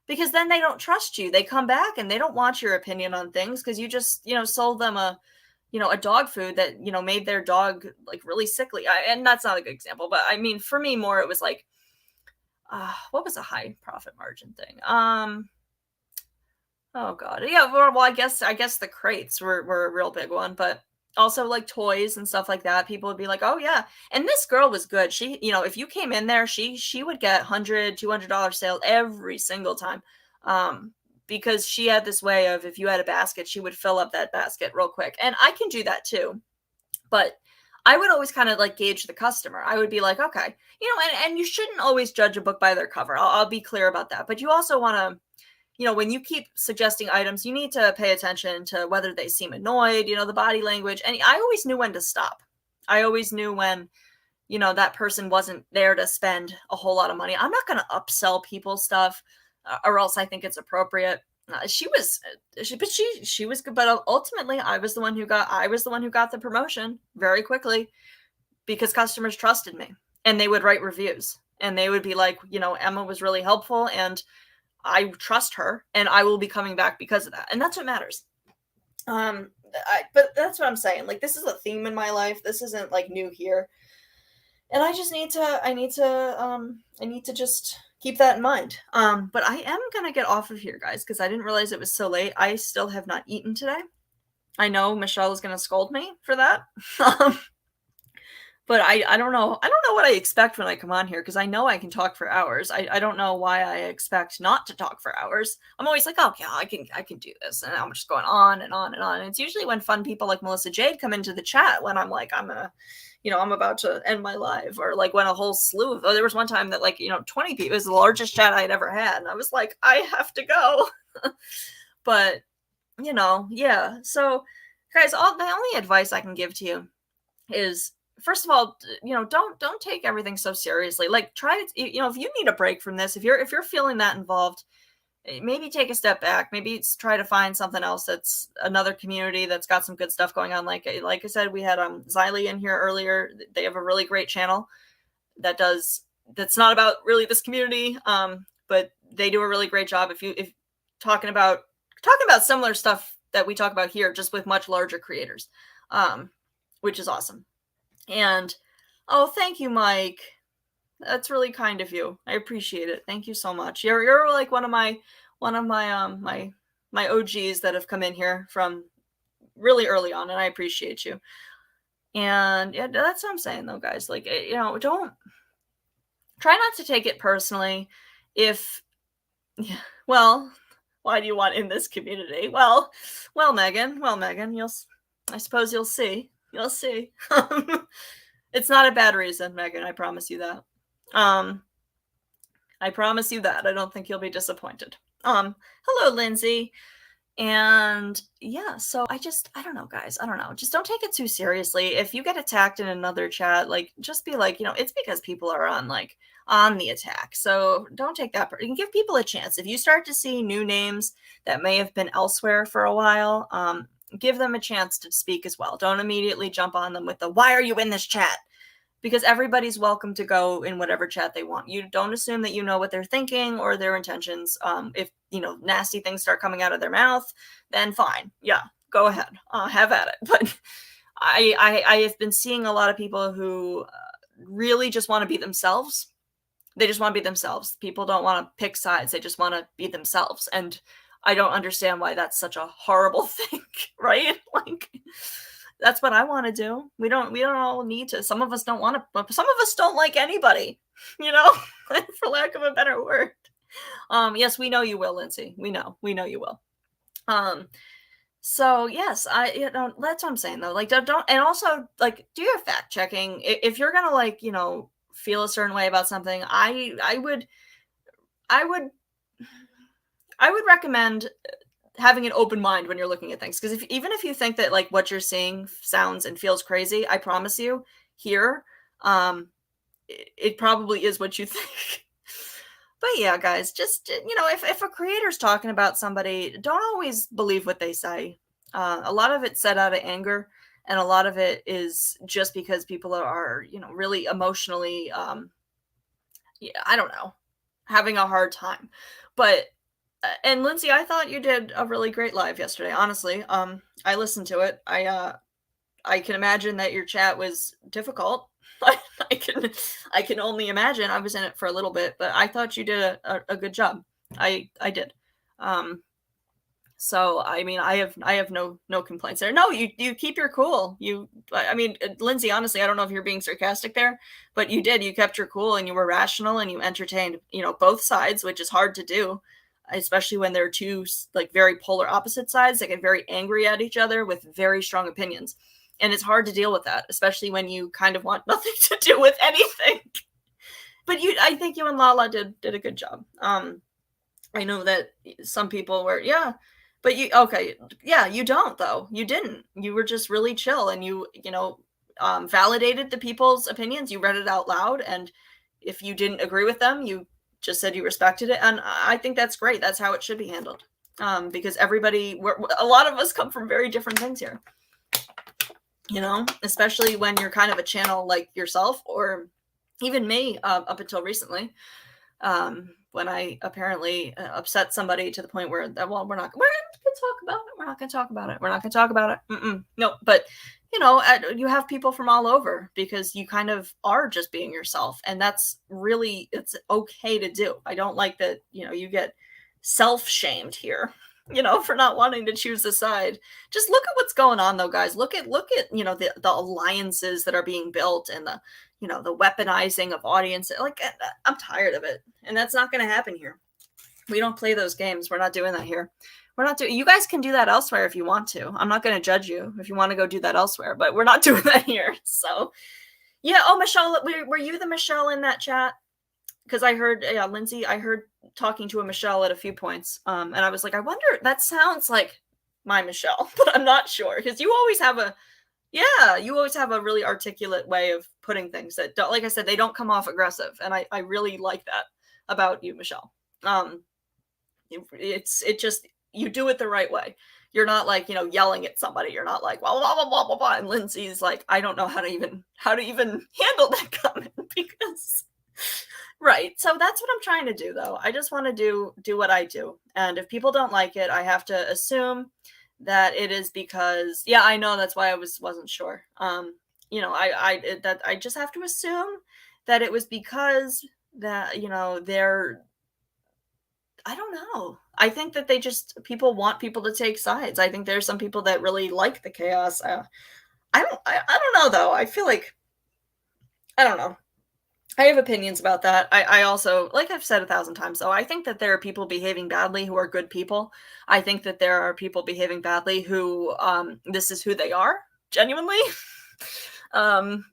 because then they don't trust you. They come back and they don't want your opinion on things because you just, sold them a dog food that, made their dog like really sickly. And that's not a good example, but I mean, for me more, it was like, what was a high profit margin thing? Oh God. Yeah. Well, I guess the crates were a real big one, but also like toys and stuff like that. People would be like, oh yeah. And this girl was good. She, if you came in there, she would get $100, $200 sales every single time. Because she had this way of, if you had a basket, she would fill up that basket real quick. And I can do that too. But I would always kind of like gauge the customer. I would be like, okay, and you shouldn't always judge a book by their cover. I'll be clear about that. But you also want to, when you keep suggesting items, you need to pay attention to whether they seem annoyed, the body language. And I always knew when to stop. I always knew when, that person wasn't there to spend a whole lot of money. I'm not going to upsell people stuff or else I think it's appropriate. She was good, but ultimately I was the one who got the promotion very quickly because customers trusted me and they would write reviews and they would be like, Emma was really helpful and I trust her and I will be coming back because of that. And that's what matters. But that's what I'm saying. Like, this is a theme in my life. This isn't like new here. And I just need to just keep that in mind. But I am going to get off of here, guys, because I didn't realize it was so late. I still have not eaten today. I know Michelle is going to scold me for that. But I don't know. I don't know what I expect when I come on here because I know I can talk for hours. I don't know why I expect not to talk for hours. I'm always like, oh yeah, I can do this, and I'm just going on and on and on. And it's usually when fun people like Melissa Jade come into the chat when I'm like, I'm about to end my life, or like when a whole slew of, there was one time that 20 people, it was the largest chat I had ever had, and I was like, I have to go. But yeah. So guys, the only advice I can give to you is, first of all, don't take everything so seriously. Like, try to, if you need a break from this, if you're feeling that involved, maybe take a step back. Maybe try to find something else that's another community that's got some good stuff going on. Like I said, we had Xylee in here earlier. They have a really great channel that's not about really this community, but they do a really great job. If talking about similar stuff that we talk about here, just with much larger creators, which is awesome. And thank you, Mike. That's really kind of you. I appreciate it. Thank you so much. You're like one of my OGs that have come in here from really early on, and I appreciate you. And yeah, that's what I'm saying though, guys. Like, don't try not to take it personally. Why do you want in this community? Megan, I suppose you'll see. You'll see. It's not a bad reason, Megan. I promise you that. I promise you that. I don't think you'll be disappointed. Hello, Lindsay. And yeah, so I don't know, guys. I don't know. Just don't take it too seriously. If you get attacked in another chat, like, just be like, it's because people are on the attack. So don't take that. You can give people a chance. If you start to see new names that may have been elsewhere for a while, give them a chance to speak as well. Don't immediately jump on them with the, why are you in this chat? Because everybody's welcome to go in whatever chat they want. You don't assume that you know what they're thinking or their intentions. If, nasty things start coming out of their mouth, then fine. Yeah, go ahead. Have at it. But I have been seeing a lot of people who really just want to be themselves. They just want to be themselves. People don't want to pick sides. They just want to be themselves. And I don't understand why that's such a horrible thing, right? Like, that's what I want to do. We don't all need to. Some of us don't want to, but some of us don't like anybody, for lack of a better word. Yes, we know you will, Lindsay. We know you will. So yes, that's what I'm saying though. Like, don't, and also, like, do your fact checking. If you're going to feel a certain way about something, I would recommend having an open mind when you're looking at things. Because even if you think that like what you're seeing sounds and feels crazy, I promise you here, it probably is what you think. But yeah, guys, just, if a creator's talking about somebody, don't always believe what they say. A lot of it's said out of anger, and a lot of it is just because people are, really emotionally, I don't know, having a hard time. But and Lindsay, I thought you did a really great live yesterday. Honestly, I listened to it. I can imagine that your chat was difficult. I can only imagine. I was in it for a little bit, but I thought you did a good job. I did. So I mean, I have no complaints there. No, you keep your cool. Lindsay, honestly, I don't know if you're being sarcastic there, but you did. You kept your cool and you were rational and you entertained, both sides, which is hard to do, especially when they're two like very polar opposite sides that get very angry at each other with very strong opinions. And it's hard to deal with that, especially when you kind of want nothing to do with anything. But I think you and Lala did a good job. I know that some people were, yeah, but you don't though. You didn't. You were just really chill, and you validated the people's opinions. You read it out loud, and if you didn't agree with them, you just said you respected it, and I think that's great. That's how it should be handled, because a lot of us come from very different things here. Especially when you're kind of a channel like yourself, or even me, up until recently, when I apparently upset somebody to the point where, well, we're not going to talk about it. We're not going to talk about it. We're not going to talk about it. No, but you have people from all over because you kind of are just being yourself, and that's really, it's okay to do. I don't like that, you get self-shamed here, for not wanting to choose a side. Just look at what's going on though, guys. Look at, the alliances that are being built, and the, the weaponizing of audience. Like, I'm tired of it. And that's not going to happen here. We don't play those games. We're not doing that here. You guys can do that elsewhere if you want to. I'm not going to judge you if you want to go do that elsewhere, but we're not doing that here. So yeah. Oh, Michelle, were you the Michelle in that chat? Because I heard, Lindsay, I heard talking to a Michelle at a few points. And I was like, I wonder, that sounds like my Michelle, but I'm not sure. Because you always have a really articulate way of putting things that don't, like I said, they don't come off aggressive. And I really like that about you, Michelle. It just, you do it the right way. You're not like, yelling at somebody. You're not like, well, blah, blah, blah, blah, blah. And Lindsay's like, I don't know how to even handle that comment because... Right. So that's what I'm trying to do, though. I just want to do what I do. And if people don't like it, I have to assume that it is because, yeah, I know, that's why I wasn't sure. I just have to assume that it was because that, they're, I don't know. I think that people want people to take sides. I think there's some people that really like the chaos. I don't know, though. I feel like, I don't know. I have opinions about that. I also, like I've said 1,000 times, though, I think that there are people behaving badly who are good people. I think that there are people behaving badly who, this is who they are, genuinely. um,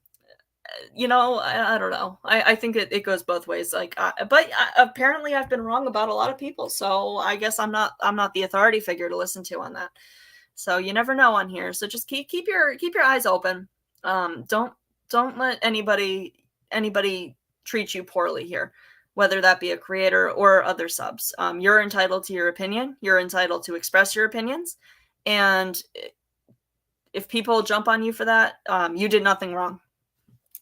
I don't know. I think it goes both ways. Like, but apparently I've been wrong about a lot of people, so I guess I'm not the authority figure to listen to on that. So you never know on here. So just keep your eyes open. Don't let anybody treat you poorly here, whether that be a creator or other subs. You're entitled to your opinion. You're entitled to express your opinions, and if people jump on you for that, you did nothing wrong.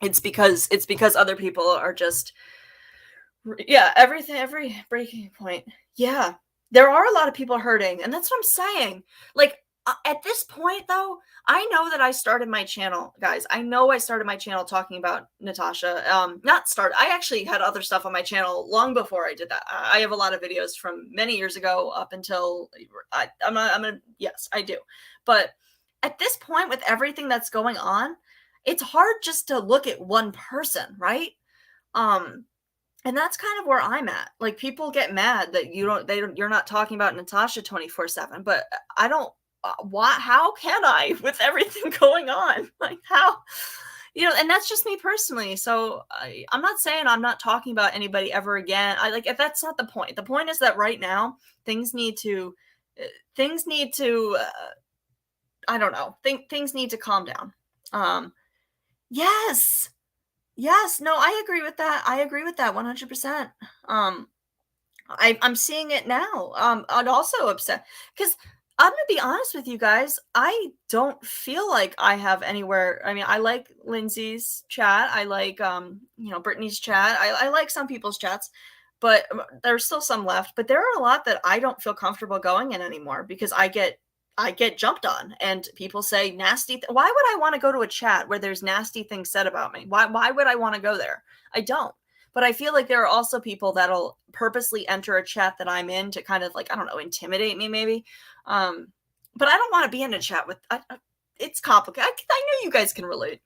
It's because other people are just, yeah, every breaking point. Yeah, there are a lot of people hurting, and that's what I'm saying. Like, at this point, though, I know that I started my channel, guys. I know I started my channel talking about Natasha. Not start. I actually had other stuff on my channel long before I did that. I have a lot of videos from many years ago up until yes, I do. But at this point, with everything that's going on, it's hard just to look at one person, right? Um, and that's kind of where I'm at. Like, people get mad that you're not talking about Natasha 24/7, but I don't, why, how can I with everything going on? Like, how, and that's just me personally. So I'm not saying I'm not talking about anybody ever again. If that's not the point. The point is that right now things need to, things need to, I don't know, things need to calm down. Yes. Yes, no, I agree with that. I agree with that 100%. Um, I'm seeing it now. I'm also upset because I'm gonna be honest with you guys. I don't feel like I have anywhere. I mean, I like Lindsay's chat. I like Brittany's chat. I like some people's chats, but there's still some left. But there are a lot that I don't feel comfortable going in anymore because I get jumped on and people say nasty. Why would I want to go to a chat where there's nasty things said about me? Why would I want to go there? I don't. But I feel like there are also people that'll purposely enter a chat that I'm in to kind of, like, I don't know, intimidate me maybe. Um, but I don't want to be in a chat with, it's complicated. I know you guys can relate.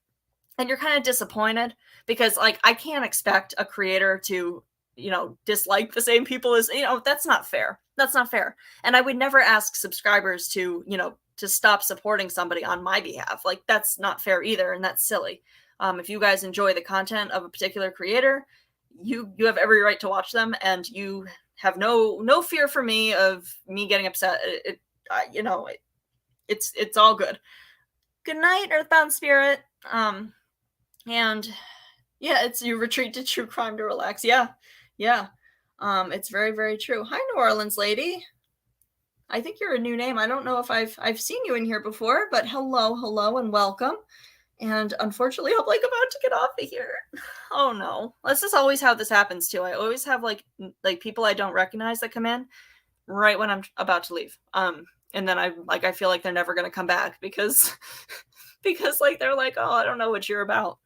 And you're kind of disappointed because, like, I can't expect a creator to, dislike the same people as, that's not fair. That's not fair. And I would never ask subscribers to, to stop supporting somebody on my behalf. Like, that's not fair either. And that's silly. If you guys enjoy the content of a particular creator, you have every right to watch them, and you have no fear for me of me getting upset. It's all good. Good night, Earthbound Spirit. And yeah, it's you retreat to true crime to relax. Yeah. Yeah. It's very, very true. Hi, New Orleans lady. I think you're a new name. I don't know if I've seen you in here before, but hello, and welcome. And unfortunately, I'm like about to get off of here. Oh no. This is always how this happens too. I always have like people I don't recognize that come in right when I'm about to leave. And then I feel like they're never gonna come back because because like they're like, oh, I don't know what you're about.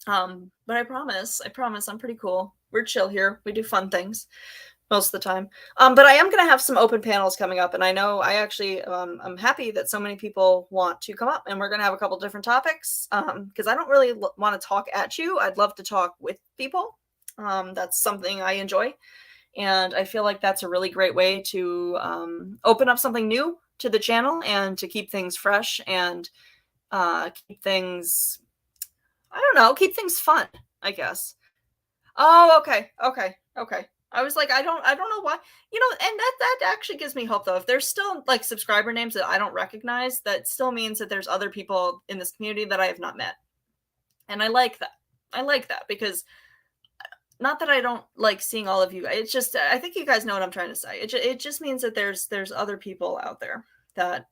But I promise I'm pretty cool. We're chill here. We do fun things most of the time. But I am going to have some open panels coming up, and I know I actually I'm happy that so many people want to come up, and we're going to have a couple different topics because I don't really want to talk at you. I'd love to talk with people. That's something I enjoy, and I feel like that's a really great way to open up something new to the channel and to keep things fresh and keep things, I don't know, keep things fun, I guess. Oh, okay. I was like, I don't know why, and that actually gives me hope though. If there's still like subscriber names that I don't recognize, that still means that there's other people in this community that I have not met. And I like that. I like that because not that I don't like seeing all of you. It's just, I think you guys know what I'm trying to say. It just means that there's other people out there that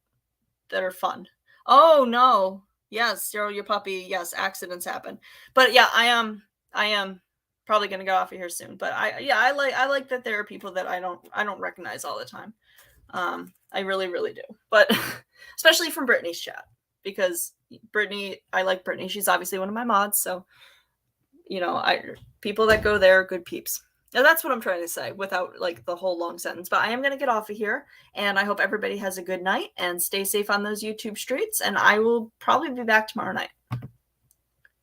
are fun. Oh no. Yes, Daryl, your puppy. Yes, accidents happen. But yeah, I am probably gonna go off of here soon. But I like that there are people that I don't recognize all the time. I really, really do. But especially from Brittany's chat. Because Brittany, I like Brittany. She's obviously one of my mods, so people that go there are good peeps. Now that's what I'm trying to say without like the whole long sentence. But I am going to get off of here, and I hope everybody has a good night and stay safe on those YouTube streets. And I will probably be back tomorrow night.